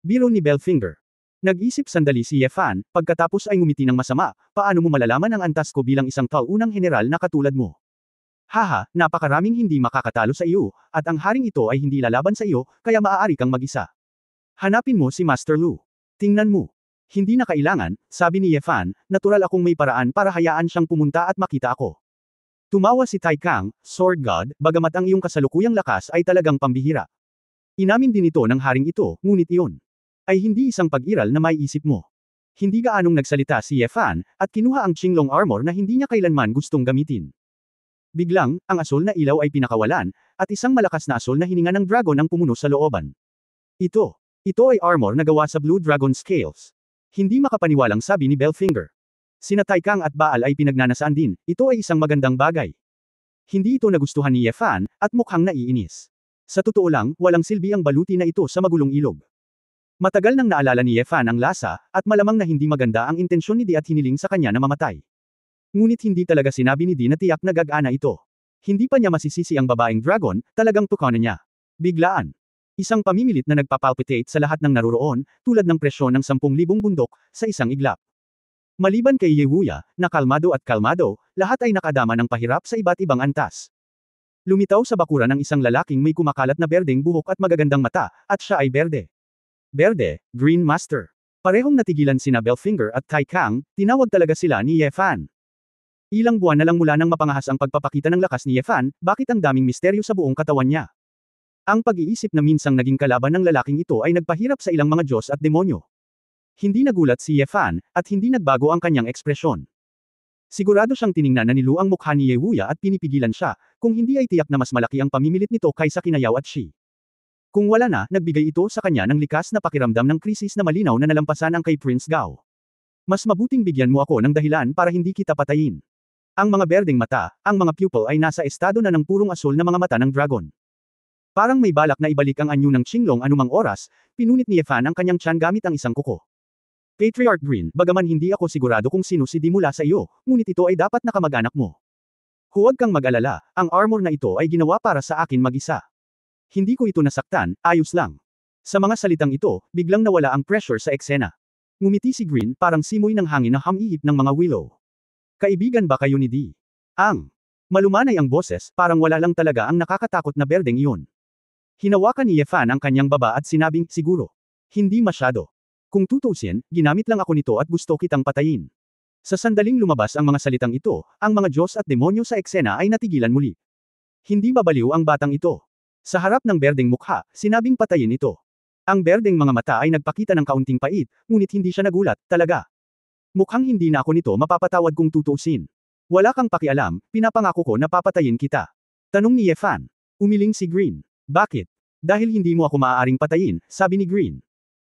Biro ni Bellfinger. Nag-isip sandali si Ye Fan, pagkatapos ay ngumiti ng masama, paano mo malalaman ang antas ko bilang isang taunang general na katulad mo? Haha, napakaraming hindi makakatalo sa iyo, at ang haring ito ay hindi lalaban sa iyo, kaya maaari kang mag-isa. Hanapin mo si Master Lu. Tingnan mo. Hindi na kailangan, sabi ni Ye Fan, natural akong may paraan para hayaan siyang pumunta at makita ako. Tumawa si Tai Kang, Sword God, bagamat ang iyong kasalukuyang lakas ay talagang pambihira. Inamin din ito ng haring ito, ngunit iyon ay hindi isang pag-iral na may isip mo. Hindi gaanong nagsalita si Ye Fan, at kinuha ang Qinglong armor na hindi niya kailanman gustong gamitin. Biglang, ang asul na ilaw ay pinakawalan, at isang malakas na asul na hininga ng dragon ang pumuno sa looban. Ito ay armor na gawa sa Blue Dragon Scales. Hindi makapaniwalang sabi ni Belfinger. Sina Taikang at Baal ay pinagnanasaan din, ito ay isang magandang bagay. Hindi ito nagustuhan ni Ye Fan, at mukhang naiinis. Sa totoo lang, walang silbi ang baluti na ito sa magulong ilog. Matagal nang naalala ni Ye Fan ang lasa, at malamang na hindi maganda ang intensyon ni Di at hiniling sa kanya na mamatay. Ngunit hindi talaga sinabi ni Di na tiyak na gag-ana ito. Hindi pa niya masisisi ang babaeng dragon, talagang tukaw na niya. Biglaan. Isang pamimilit na nagpapalpitate sa lahat ng naroroon, tulad ng presyon ng 10,000 bundok, sa isang iglap. Maliban kay Ye Wuya, na kalmado at kalmado, lahat ay nakadama ng pahirap sa iba't ibang antas. Lumitaw sa bakuran ng isang lalaking may kumakalat na berdeng buhok at magagandang mata, at siya ay berde. Berde, Green Master. Parehong natigilan sina Belfinger at Tai Kang, tinawag talaga sila ni Ye Fan. Ilang buwan na lang mula nang mapangahas ang pagpapakita ng lakas ni Ye Fan, bakit ang daming misteryo sa buong katawan niya? Ang pag-iisip na minsang naging kalaban ng lalaking ito ay nagpahirap sa ilang mga Diyos at demonyo. Hindi nagulat si Ye Fan, at hindi nagbago ang kanyang ekspresyon. Sigurado siyang tiningnan na nilu ang mukha ni Ye Wuya at pinipigilan siya, kung hindi ay tiyak na mas malaki ang pamimilit nito kaysa kina Yao at Shi. Kung wala na, nagbigay ito sa kanya ng likas na pakiramdam ng krisis na malinaw na nalampasan ang kay Prince Gao. Mas mabuting bigyan mo ako ng dahilan para hindi kita patayin. Ang mga berdeng mata, ang mga pupil ay nasa estado na ng purong asul na mga mata ng dragon. Parang may balak na ibalik ang anyo ng Qinglong anumang oras, pinunit ni Ye Fan ang kanyang tiyan gamit ang isang kuko. Patriarch Green, bagaman hindi ako sigurado kung sino si Di mula sa iyo, ngunit ito ay dapat na kamag-anak mo. Huwag kang mag-alala, ang armor na ito ay ginawa para sa akin mag-isa. Hindi ko ito nasaktan, ayos lang. Sa mga salitang ito, biglang nawala ang pressure sa eksena. Ngumiti si Green parang simoy ng hangin na hamihip ng mga willow. Kaibigan ba kayo ni Di? Malumanay ang boses, parang wala lang talaga ang nakakatakot na berdeng iyon. Hinawakan ni Ye Fan ang kanyang baba at sinabing, siguro. Hindi masyado. Kung tutusin, ginamit lang ako nito at gusto kitang patayin. Sa sandaling lumabas ang mga salitang ito, ang mga Diyos at demonyo sa eksena ay natigilan muli. Hindi babaliw ang batang ito. Sa harap ng berdeng mukha, sinabing patayin ito. Ang berdeng mga mata ay nagpakita ng kaunting pait, ngunit hindi siya nagulat, talaga. Mukhang hindi na ako nito mapapatawad kung tutusin. Wala kang pakialam, pinapangako ko na papatayin kita. Tanong ni Ye Fan. Umiling si Green. Bakit? Dahil hindi mo ako maaaring patayin, sabi ni Green.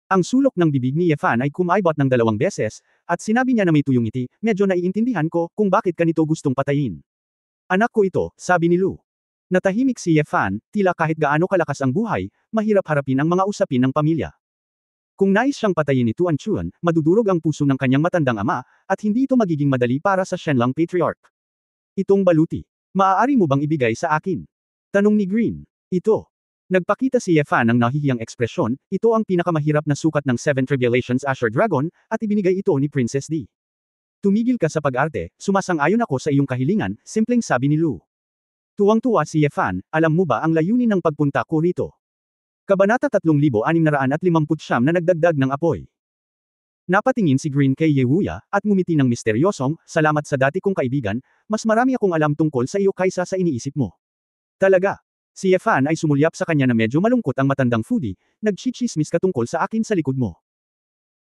Ang sulok ng bibig ni Ye Fan ay kumaibot ng 2 beses, at sinabi niya na may tuyong ngiti, medyo naiintindihan ko kung bakit kanito gustong patayin. Anak ko ito, sabi ni Lu. Natahimik si Ye Fan, tila kahit gaano kalakas ang buhay, mahirap harapin ang mga usapin ng pamilya. Kung nais siyang patayin ni Tuan Chuan, madudurog ang puso ng kanyang matandang ama, at hindi ito magiging madali para sa Shenlang Patriarch. Itong baluti. Maaari mo bang ibigay sa akin? Tanong ni Green. Ito. Nagpakita si Ye Fan ng nahihiyang ekspresyon, ito ang pinakamahirap na sukat ng 7 Tribulations Asher Dragon, at ibinigay ito ni Princess Di. Tumigil ka sa pag-arte, sumasang-ayon ako sa iyong kahilingan, simpleng sabi ni Lu. Tuwang-tuwa si Ye Fan, alam mo ba ang layunin ng pagpunta ko rito? Kabanata 3659 na nagdagdag ng apoy. Napatingin si Green kay Ye Wuya, at ngumiti ng misteryosong, salamat sa dati kong kaibigan, mas marami akong alam tungkol sa iyo kaysa sa iniisip mo. Talaga. Si Ye Fan ay sumulyap sa kanya na medyo malungkot ang matandang foodie, nagchichismis ka tungkol sa akin sa likod mo.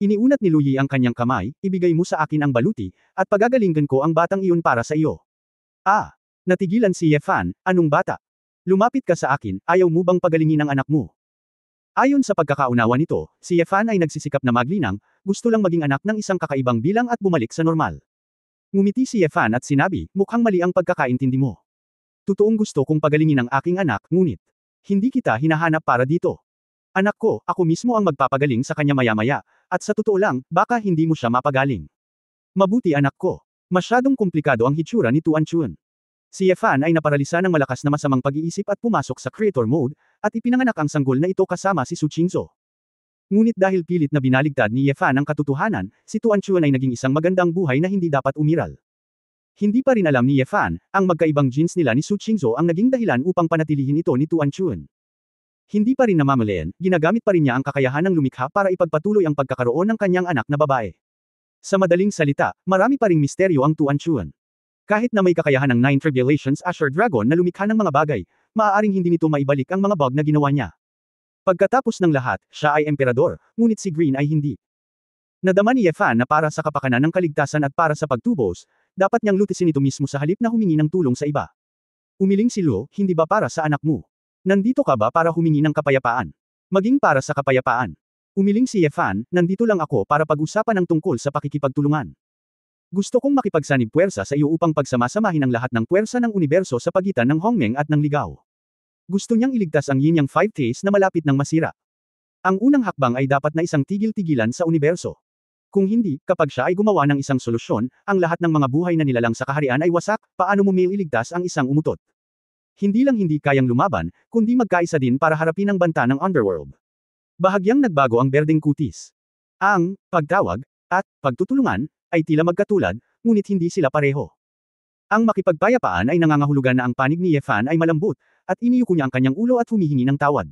Iniunat ni Lu Yi ang kanyang kamay, ibigay mo sa akin ang baluti, at pagagalinggan ko ang batang iyon para sa iyo. Natigilan si Ye Fan, anong bata? Lumapit ka sa akin, ayaw mo bang pagalingin ang anak mo? Ayon sa pagkakaunawa nito, si Ye Fan ay nagsisikap na maglinang, gusto lang maging anak ng isang kakaibang bilang at bumalik sa normal. Ngumiti si Ye Fan at sinabi, mukhang mali ang pagkakaintindi mo. Totoong gusto kong pagalingin ang aking anak, ngunit hindi kita hinahanap para dito. Anak ko, ako mismo ang magpapagaling sa kanya maya-maya, at sa totoo lang, baka hindi mo siya mapagaling. Mabuti anak ko. Masyadong komplikado ang hitsura ni Tuan Chuan. Si Ye Fan ay naparalisa ng malakas na masamang pag-iisip at pumasok sa creator mode, at ipinanganak ang sanggol na ito kasama si Su Qingzhou. Ngunit dahil pilit na binaligtad ni Ye Fan ang katotohanan, si Tuan Chuan ay naging isang magandang buhay na hindi dapat umiral. Hindi pa rin alam ni Ye Fan, ang magkaibang genes nila ni Su Qingzhou ang naging dahilan upang panatilihin ito ni Tuan Chuan. Hindi pa rin namamalayan, ginagamit pa rin niya ang kakayahan ng lumikha para ipagpatuloy ang pagkakaroon ng kanyang anak na babae. Sa madaling salita, marami pa ring misteryo ang Tuan Chuan. Kahit na may kakayahan ng 9 Tribulations Asher Dragon na lumikha ng mga bagay, maaaring hindi nito maibalik ang mga bug na ginawa niya. Pagkatapos ng lahat, siya ay emperador, ngunit si Green ay hindi. Nadama ni Ye Fan na para sa kapakanan ng kaligtasan at para sa pagtubos, dapat niyang lutisin ito mismo sa halip na humingi ng tulong sa iba. Umiling si Lu, hindi ba para sa anak mo? Nandito ka ba para humingi ng kapayapaan? Maging para sa kapayapaan. Umiling si Ye Fan, nandito lang ako para pag-usapan ng tungkol sa pakikipagtulungan. Gusto kong makipagsanib puwersa sa iyo upang pagsamasamahin ang lahat ng puwersa ng universo sa pagitan ng Hongmeng at ng Ligaw. Gusto niyang iligtas ang Yin Yang 5 Taste na malapit ng masira. Ang unang hakbang ay dapat na isang tigil-tigilan sa universo. Kung hindi, kapag siya ay gumawa ng isang solusyon, ang lahat ng mga buhay na nilalang sa kaharian ay wasak, paano mo iligtas ang isang umutot? Hindi lang hindi kayang lumaban, kundi magkaisa din para harapin ang banta ng underworld. Bahagyang nagbago ang berdeng kutis. Ang pagtawag at pagtutulungan ay tila magkatulad, ngunit hindi sila pareho. Ang makipagpayapaan ay nangangahulugan na ang panig ni Ye Fan ay malambot, at iniyuko niya ang kanyang ulo at humihingi ng tawad.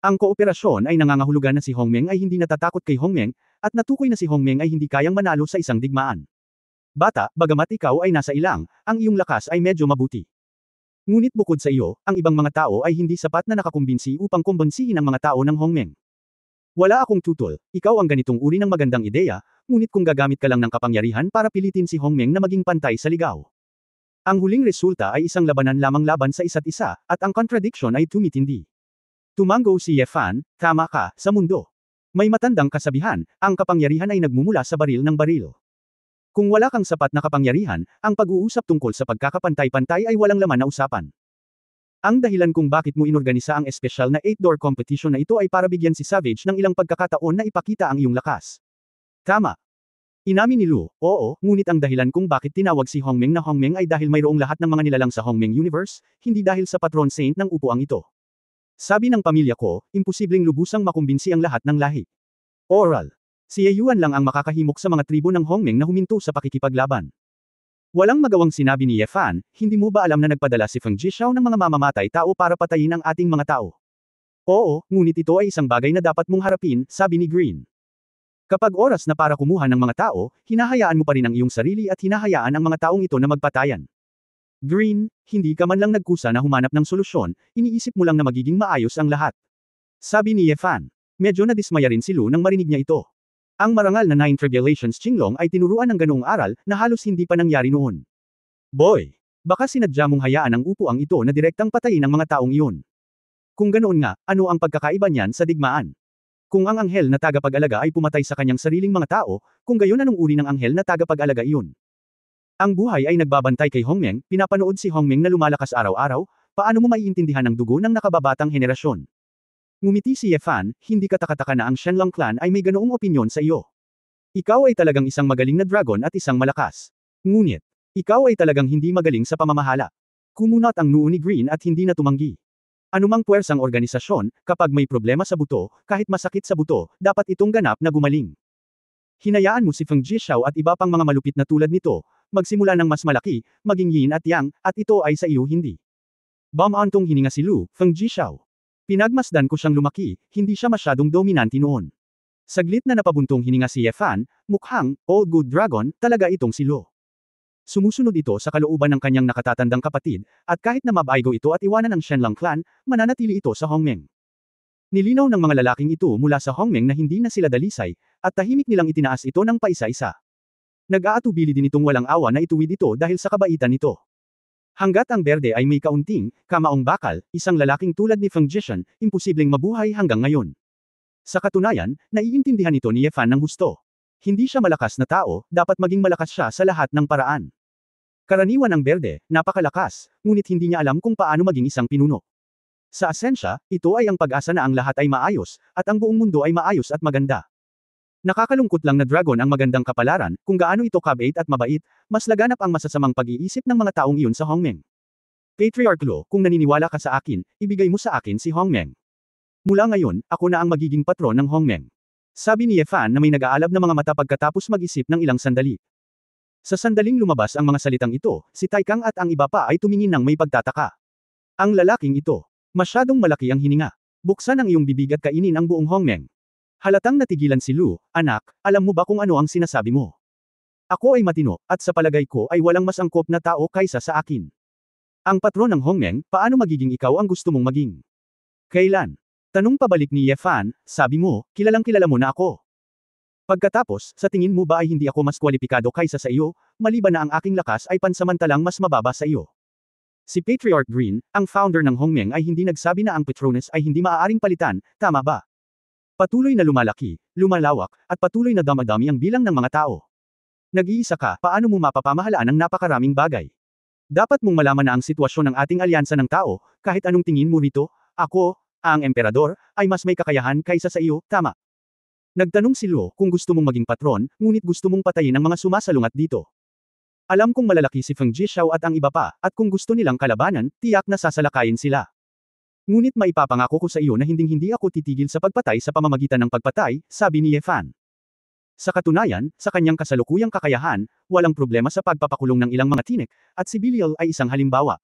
Ang kooperasyon ay nangangahulugan na si Hongmeng ay hindi natatakot kay Hongmeng, at natukoy na si Hongmeng ay hindi kayang manalo sa isang digmaan. Bata, bagamat ikaw ay nasa ilang, ang iyong lakas ay medyo mabuti. Ngunit bukod sa iyo, ang ibang mga tao ay hindi sapat na nakakumbinsi upang kumbinsihin ang mga tao ng Hongmeng. Wala akong tutol, ikaw ang ganitong uri ng magandang ideya, ngunit kung gagamit ka lang ng kapangyarihan para pilitin si Hongmeng na maging pantay sa ligaw. Ang huling resulta ay isang labanan lamang laban sa isa't isa, at ang contradiction ay tumitindi. Tumango si Ye Fan, tama ka, sa mundo. May matandang kasabihan, ang kapangyarihan ay nagmumula sa baril ng baril. Kung wala kang sapat na kapangyarihan, ang pag-uusap tungkol sa pagkakapantay-pantay ay walang laman na usapan. Ang dahilan kung bakit mo inorganisa ang espesyal na 8-door competition na ito ay para bigyan si Savage ng ilang pagkakataon na ipakita ang iyong lakas. Tama. Inamin ni Lu, oo, ngunit ang dahilan kung bakit tinawag si Hongmeng na Hongmeng ay dahil mayroong lahat ng mga nilalang sa Hongmeng Universe, hindi dahil sa patron saint ng upuang ito. Sabi ng pamilya ko, imposibleng lubusang makumbinsi ang lahat ng lahi. Oral. Si Ye Yuan lang ang makakahimok sa mga tribo ng Hongmeng na huminto sa pakikipaglaban. Walang magawang sinabi ni Ye Fan, hindi mo ba alam na nagpadala si Feng Jishao ng mga mamamatay tao para patayin ang ating mga tao? Oo, ngunit ito ay isang bagay na dapat mong harapin, sabi ni Green. Kapag oras na para kumuha ng mga tao, hinahayaan mo pa rin ang iyong sarili at hinahayaan ang mga taong ito na magpatayan. Green, hindi ka man lang nagkusa na humanap ng solusyon, iniisip mo lang na magiging maayos ang lahat. Sabi ni Ye Fan. Medyo nadismaya rin si Lu nang marinig niya ito. Ang marangal na 9 Tribulations Qinglong ay tinuruan ng ganoong aral na halos hindi pa nangyari noon. Boy, baka sinadya mong hayaan ang upuang ito na direktang patayin ang mga taong iyon. Kung ganoon nga, ano ang pagkakaiba niyan sa digmaan? Kung ang anghel na tagapag-alaga ay pumatay sa kanyang sariling mga tao, kung gayon anong uri ng anghel na tagapag-alaga iyon? Ang buhay ay nagbabantay kay Hongmeng, pinapanood si Hongmeng na lumalakas araw-araw, paano mo maiintindihan ang dugo ng nakababatang henerasyon? Ngumiti si Ye Fan, hindi katakataka na ang Shenlong clan ay may ganoong opinyon sa iyo. Ikaw ay talagang isang magaling na dragon at isang malakas. Ngunit, ikaw ay talagang hindi magaling sa pamamahala. Kumunot ang noo ni Green at hindi na tumanggi. Anumang puwersang organisasyon, kapag may problema sa buto, kahit masakit sa buto, dapat itong ganap na gumaling. Hinayaan mo si Feng Jishao at iba pang mga malupit na tulad nito, magsimula ng mas malaki, maging yin at yang, at ito ay sa iyo hindi. Bumantong hininga si Lu, Feng Jishao. Pinagmasdan ko siyang lumaki, hindi siya masyadong dominante noon. Saglit na napabuntong hininga si Ye Fan, mukhang, old good dragon, talaga itong si Lu. Sumusunod ito sa kalooban ng kanyang nakatatandang kapatid, at kahit na mabaigo ito at iwanan ang Shenlong clan, mananatili ito sa Hongmeng. Nilinaw ng mga lalaking ito mula sa Hongmeng na hindi na sila dalisay, at tahimik nilang itinaas ito ng paisa-isa. Nag-aatubili din itong walang awa na ituwid ito dahil sa kabaitan nito. Hanggat ang berde ay may kaunting, kamaong bakal, isang lalaking tulad ni Feng Jishan, imposibleng mabuhay hanggang ngayon. Sa katunayan, naiintindihan ito ni Ye Fan ng husto. Hindi siya malakas na tao, dapat maging malakas siya sa lahat ng paraan. Karaniwan ang berde, napakalakas, ngunit hindi niya alam kung paano maging isang pinuno. Sa asensya, ito ay ang pag-asa na ang lahat ay maayos, at ang buong mundo ay maayos at maganda. Nakakalungkot lang na dragon ang magandang kapalaran, kung gaano ito kabait at mabait, mas laganap ang masasamang pag-iisip ng mga taong iyon sa Hongmeng. Patriarch Lo, kung naniniwala ka sa akin, ibigay mo sa akin si Hongmeng. Mula ngayon, ako na ang magiging patron ng Hongmeng. Sabi ni Ye Fan na may nag-aalab na mga mata pagkatapos mag-isip ng ilang sandali. Sa sandaling lumabas ang mga salitang ito, si Taikang at ang iba pa ay tumingin ng may pagtataka. Ang lalaking ito, masyadong malaki ang hininga. Buksan ang iyong bibig at kainin ang buong Hongmeng. Halatang natigilan si Lu, anak, alam mo ba kung ano ang sinasabi mo? Ako ay matino, at sa palagay ko ay walang mas angkop na tao kaysa sa akin. Ang patron ng Hongmeng, paano magiging ikaw ang gusto mong maging? Kailan? Tanong pabalik ni Ye Fan, sabi mo, kilalang kilala mo na ako. Pagkatapos, sa tingin mo ba ay hindi ako mas kwalipikado kaysa sa iyo, maliban na ang aking lakas ay pansamantalang mas mababa sa iyo? Si Patriarch Green, ang founder ng Hongmeng ay hindi nagsabi na ang Petronas ay hindi maaaring palitan, tama ba? Patuloy na lumalaki, lumalawak, at patuloy na damadami ang bilang ng mga tao. Nag-iisa ka, paano mo mapapamahalaan ang napakaraming bagay? Dapat mong malaman na ang sitwasyon ng ating alyansa ng tao, kahit anong tingin mo rito, ako, ang emperador, ay mas may kakayahan kaysa sa iyo, tama? Nagtanong si Luo kung gusto mong maging patron, ngunit gusto mong patayin ang mga sumasalungat dito. Alam kong malalaki si Feng Jishao at ang iba pa, at kung gusto nilang kalabanan, tiyak na sasalakayin sila. Ngunit maipapangako ko sa iyo na hinding-hindi ako titigil sa pagpatay sa pamamagitan ng pagpatay, sabi ni Ye Fan. Sa katunayan, sa kanyang kasalukuyang kakayahan, walang problema sa pagpapakulong ng ilang mga tinik, at si Belial ay isang halimbawa.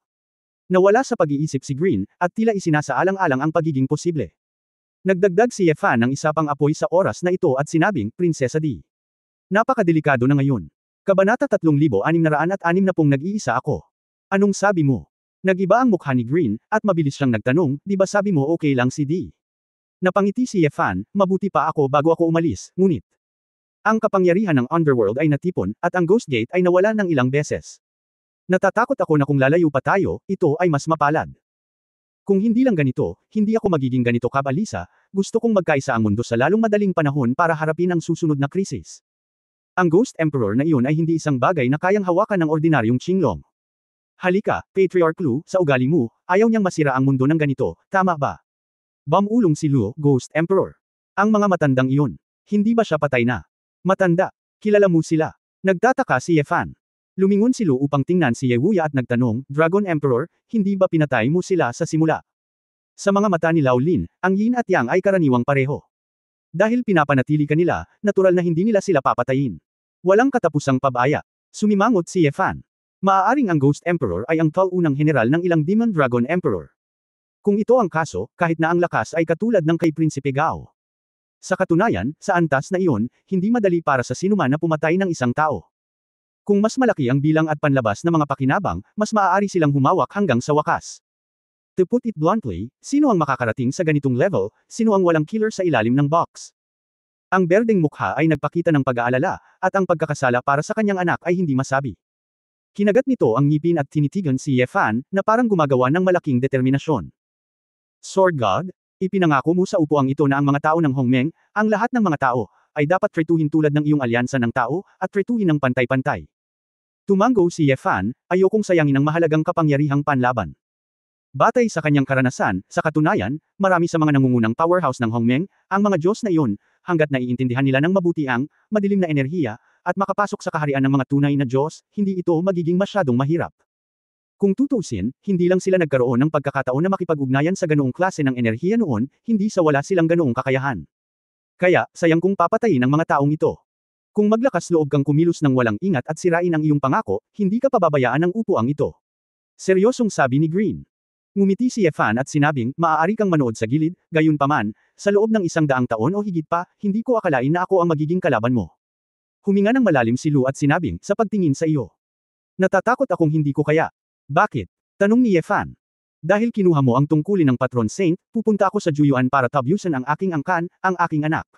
Nawala sa pag-iisip si Green, at tila isinasaalang-alang ang pagiging posible. Nagdagdag si Ye Fan ng isa pang apoy sa oras na ito at sinabing, Prinsesa Di. Napakadelikado na ngayon. Kabanata 3660 nag-iisa ako. Anong sabi mo? Nag-iba ang mukha ni Green, at mabilis siyang nagtanong, di ba sabi mo okay lang si Di? Napangiti si Ye Fan, mabuti pa ako bago ako umalis, ngunit. Ang kapangyarihan ng Underworld ay natipon, at ang Ghost Gate ay nawala ng ilang beses. Natatakot ako na kung lalayo pa tayo, ito ay mas mapalad. Kung hindi lang ganito, hindi ako magiging ganito kabalisa, gusto kong magkaisa ang mundo sa lalong madaling panahon para harapin ang susunod na krisis. Ang Ghost Emperor na iyon ay hindi isang bagay na kayang hawakan ng ordinaryong Qinglong. Halika, Patriarch Lu, sa ugali mo, ayaw niyang masira ang mundo ng ganito, tama ba? Bamulong si Luo, Ghost Emperor. Ang mga matandang iyon. Hindi ba siya patay na? Matanda. Kilala mo sila. Nagtataka si Ye Fan. Lumingon si Luo upang tingnan si Ye Wuya at nagtanong, Dragon Emperor, hindi ba pinatay mo sila sa simula? Sa mga mata ni Lao Lin, ang yin at yang ay karaniwang pareho. Dahil pinapanatili ka nila, natural na hindi nila sila papatayin. Walang katapusang pabaya. Sumimangot si Ye Fan. Maaaring ang Ghost Emperor ay ang taunang general ng ilang Demon Dragon Emperor. Kung ito ang kaso, kahit na ang lakas ay katulad ng kay Prinsipe Gao. Sa katunayan, sa antas na iyon, hindi madali para sa sinuman na pumatay ng isang tao. Kung mas malaki ang bilang at panlabas na mga pakinabang, mas maaari silang humawak hanggang sa wakas. To put it bluntly, sino ang makakarating sa ganitong level, sino ang walang killer sa ilalim ng box? Ang berdeng mukha ay nagpakita ng pag-aalala, at ang pagkakasala para sa kanyang anak ay hindi masabi. Kinagat nito ang ngipin at tinitigan si Ye Fan, na parang gumagawa ng malaking determinasyon. Sword God, ipinangako mo sa upuang ito na ang mga tao ng Hongmeng, ang lahat ng mga tao, ay dapat tretuhin tulad ng iyong alyansa ng tao, at tretuhin ng pantay-pantay. Tumango si Ye Fan, ayokong sayangin ang mahalagang kapangyarihang panlaban. Batay sa kanyang karanasan, sa katunayan, marami sa mga nangungunang powerhouse ng Hongmeng, ang mga Diyos na iyon, hanggat naiintindihan nila ng mabuti ang, madilim na enerhiya, at makapasok sa kaharian ng mga tunay na Diyos, hindi ito magiging masyadong mahirap. Kung tutuusin, hindi lang sila nagkaroon ng pagkakataon na makipag-ugnayan sa ganoong klase ng enerhiya noon, hindi sa wala silang ganoong kakayahan. Kaya, sayang kung papatayin ang mga taong ito. Kung maglakas loob kang kumilos ng walang ingat at sirain ang iyong pangako, hindi ka pababayaan ng upuang ito. Seryosong sabi ni Green. Ngumiti si Ye Fan at sinabing, maaari kang manood sa gilid, gayunpaman, sa loob ng 100 taon o higit pa, hindi ko akalain na ako ang magiging kalaban mo. Huminga ng malalim si Lu at sinabing, sa pagtingin sa iyo. Natatakot akong hindi ko kaya. Bakit? Tanong ni Ye Fan. Dahil kinuha mo ang tungkulin ng Patron Saint, pupunta ako sa Juyuan para tabyusan ang aking angkan, ang aking anak.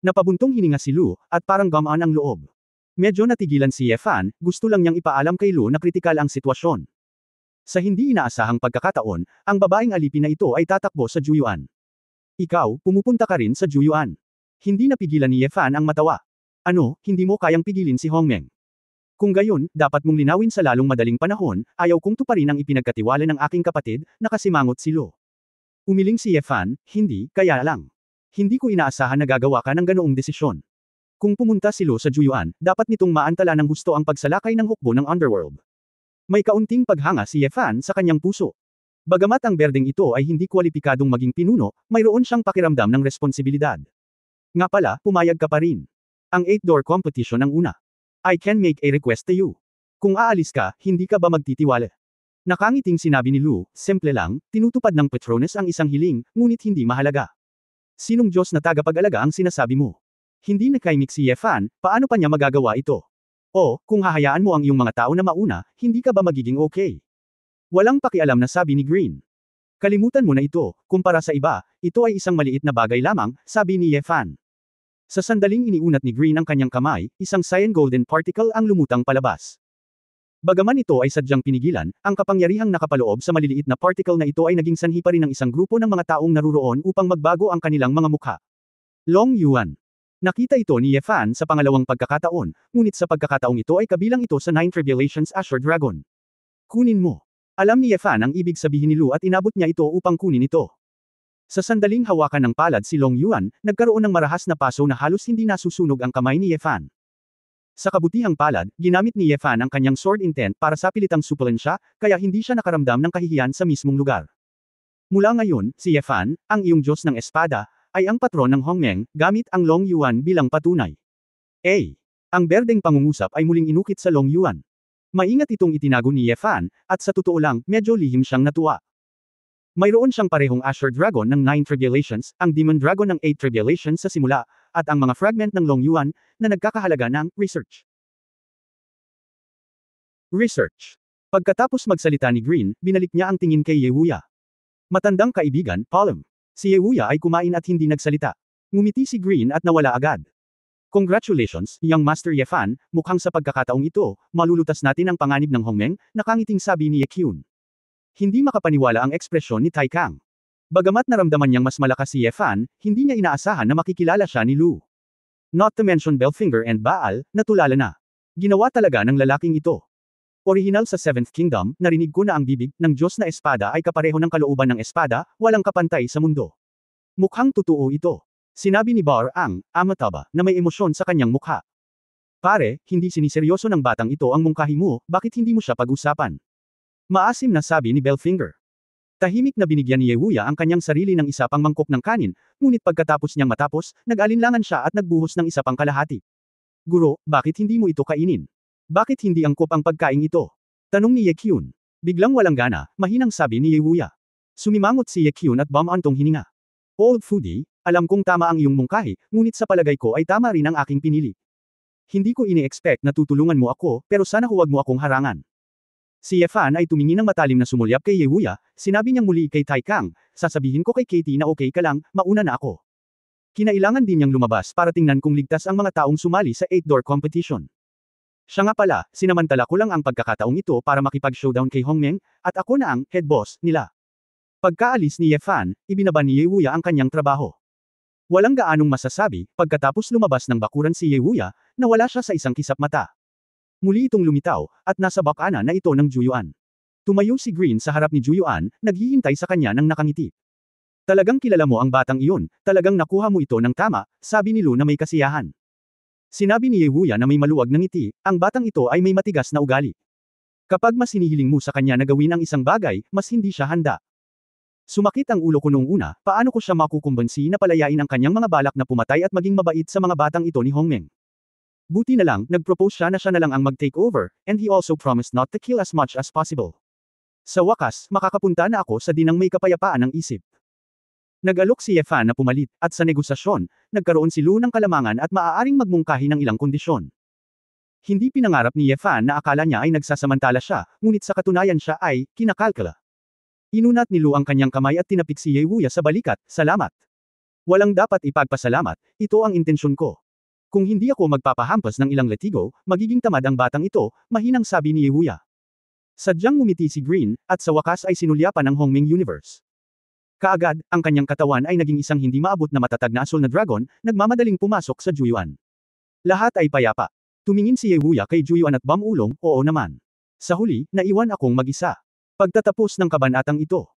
Napabuntong hininga si Lu, at parang gamaan ang loob. Medyo natigilan si Ye Fan, gusto lang niyang ipaalam kay Lu na kritikal ang sitwasyon. Sa hindi inaasahang pagkakataon, ang babaeng alipin na ito ay tatakbo sa Juyuan. Ikaw, pumupunta ka rin sa Juyuan. Hindi napigilan ni Ye Fan ang matawa. Ano, hindi mo kayang pigilin si Hongmeng? Kung gayon, dapat mong linawin sa lalong madaling panahon, ayaw kong tuparin ang ipinagkatiwala ng aking kapatid, nakasimangot si Lu. Umiling si Ye Fan, hindi, kaya lang. Hindi ko inaasahan na gagawa ka ng ganoong desisyon. Kung pumunta si Lu sa Juyuan, dapat nitong maantala ng husto ang pagsalakay ng hukbo ng Underworld. May kaunting paghanga si Ye Fan sa kanyang puso. Bagamat ang berdeng ito ay hindi kwalipikadong maging pinuno, mayroon siyang pakiramdam ng responsibilidad. Nga pala, pumayag ka pa rin. Ang 8-door competition ang una. I can make a request to you. Kung aalis ka, hindi ka ba magtitiwala? Nakangiting sinabi ni Lu, simple lang, tinutupad ng Petronas ang isang hiling, ngunit hindi mahalaga. Sinong Diyos na tagapag-alaga ang sinasabi mo? Hindi nakaimik si Ye Fan, paano pa niya magagawa ito? O, kung hahayaan mo ang iyong mga tao na mauna, hindi ka ba magiging okay? Walang pakialam na sabi ni Green. Kalimutan mo na ito, kumpara sa iba, ito ay isang maliit na bagay lamang, sabi ni Ye Fan. Sa sandaling iniunat ni Green ang kanyang kamay, isang cyan golden particle ang lumutang palabas. Bagaman ito ay sadyang pinigilan, ang kapangyarihang nakapaloob sa maliliit na particle na ito ay naging sanhi pa rin ng isang grupo ng mga taong naruroon upang magbago ang kanilang mga mukha. Long Yuan. Nakita ito ni Ye Fan sa pangalawang pagkakataon, ngunit sa pagkakataong ito ay kabilang ito sa Nine Tribulations Azure Dragon. Kunin mo. Alam ni Ye Fan ang ibig sabihin ni Lu at inabot niya ito upang kunin ito. Sa sandaling hawakan ng palad si Long Yuan, nagkaroon ng marahas na paso na halos hindi nasusunog ang kamay ni Ye Fan. Sa kabutihang palad, ginamit ni Ye Fan ang kanyang sword intent para sapilitang supulan siya, kaya hindi siya nakaramdam ng kahihiyan sa mismong lugar. Mula ngayon, si Ye Fan, ang iyong Diyos ng Espada, ay ang patron ng Hongmeng, gamit ang Long Yuan bilang patunay. Ang berdeng pangungusap ay muling inukit sa Long Yuan. Maingat itong itinago ni Ye Fan, at sa totoo lang, medyo lihim siyang natuwa. Mayroon siyang parehong Azure Dragon ng 9 Tribulations, ang Demon Dragon ng 8 Tribulations sa simula, at ang mga fragment ng Long Yuan, na nagkakahalaga ng research. Pagkatapos magsalita ni Green, binalik niya ang tingin kay Ye Wuya. Matandang kaibigan, Palm. Si Ye Wuya ay kumain at hindi nagsalita. Ngumiti si Green at nawala agad. Congratulations, young Master Ye Fan, mukhang sa pagkakataong ito, malulutas natin ang panganib ng Hongmeng, nakangiting sabi ni Ye Kyun. Hindi makapaniwala ang ekspresyon ni Tai Kang. Bagamat naramdaman niyang mas malakas si Ye Fan, hindi niya inaasahan na makikilala siya ni Lu. Not to mention Belfinger and Baal, natulala na. Ginawa talaga ng lalaking ito. Orihinal sa Seventh Kingdom, narinig ko na ang bibig ng Diyos na Espada ay kapareho ng kalooban ng espada, walang kapantay sa mundo. Mukhang totoo ito. Sinabi ni Bar Ang, Amataba, na may emosyon sa kanyang mukha. Pare, hindi siniseryoso ng batang ito ang mungkahi mo, bakit hindi mo siya pag-usapan? Maasim na sabi ni Belfinger. Tahimik na binigyan ni Ye Wuya ang kanyang sarili ng isa pang mangkok ng kanin, ngunit pagkatapos niyang matapos, nag-alinlangan siya at nagbuhos ng isa pang kalahati. Guro, bakit hindi mo ito kainin? Bakit hindi angkop ang pagkain ito? Tanong ni Ye Kyun. Biglang walang gana, mahinang sabi ni Ye Wuya. Sumimangot si Ye Kyun at bumantong hininga. Old foodie, alam kong tama ang iyong mungkahi, ngunit sa palagay ko ay tama rin ang aking pinili. Hindi ko ini-expect na tutulungan mo ako, pero sana huwag mo akong harangan. Si Ye Fan ay tumingin ng matalim na sumulyap kay Ye Wuya, sinabi niyang muli kay Tai Kang, sasabihin ko kay Katie na okay ka lang, mauna na ako. Kinailangan din niyang lumabas para tingnan kung ligtas ang mga taong sumali sa 8-door competition. Siya nga pala, sinamantala ko lang ang pagkakataong ito para makipag-showdown kay Hongmeng, at ako na ang head boss nila. Pagkaalis ni Ye Fan, ibinaba ni Ye Wuya ang kanyang trabaho. Walang gaanong masasabi, pagkatapos lumabas ng bakuran si Ye Wuya, nawala siya sa isang kisap mata. Muli itong lumitaw, at nasa bakana na ito ng Juyuan. Tumayo si Green sa harap ni Juyuan, naghihintay sa kanya ng nakangiti. Talagang kilala mo ang batang iyon, talagang nakuha mo ito ng tama, sabi ni Lu na may kasiyahan. Sinabi ni Ye Wuya na may maluwag ng ngiti, ang batang ito ay may matigas na ugali. Kapag mas hinihiling mo sa kanya na gawin ang isang bagay, mas hindi siya handa. Sumakit ang ulo ko noong una, paano ko siya makukumbansi na palayain ang kanyang mga balak na pumatay at maging mabait sa mga batang ito ni Hongmeng. Buti na lang, nag-propose siya na lang ang mag-take over, and he also promised not to kill as much as possible. Sa wakas, makakapunta na ako sa dinang may kapayapaan ng isip. Nag-alok si Ye Fan na pumalit, at sa negosasyon, nagkaroon si Lu ng kalamangan at maaaring magmungkahi ng ilang kondisyon. Hindi pinangarap ni Ye Fan na akala niya ay nagsasamantala siya, ngunit sa katunayan siya ay, kinakalkala. Inunat ni Lu ang kanyang kamay at tinapik si Ye Wuya sa balikat, salamat. Walang dapat ipagpasalamat, ito ang intensyon ko. Kung hindi ako magpapahampas ng ilang letigo, magiging tamad ang batang ito, mahinang sabi ni Ye Wuya. Sadyang ngumiti si Green, at sa wakas ay sinulyapan ng Hongmeng Universe. Kaagad, ang kanyang katawan ay naging isang hindi maabot na matatag na asul na dragon, nagmamadaling pumasok sa Juyuan. Lahat ay payapa. Tumingin si Ye Wuya kay Juyuan at bumulong, oo naman. Sa huli, naiwan akong mag-isa. Pagtatapos ng kabanatang ito,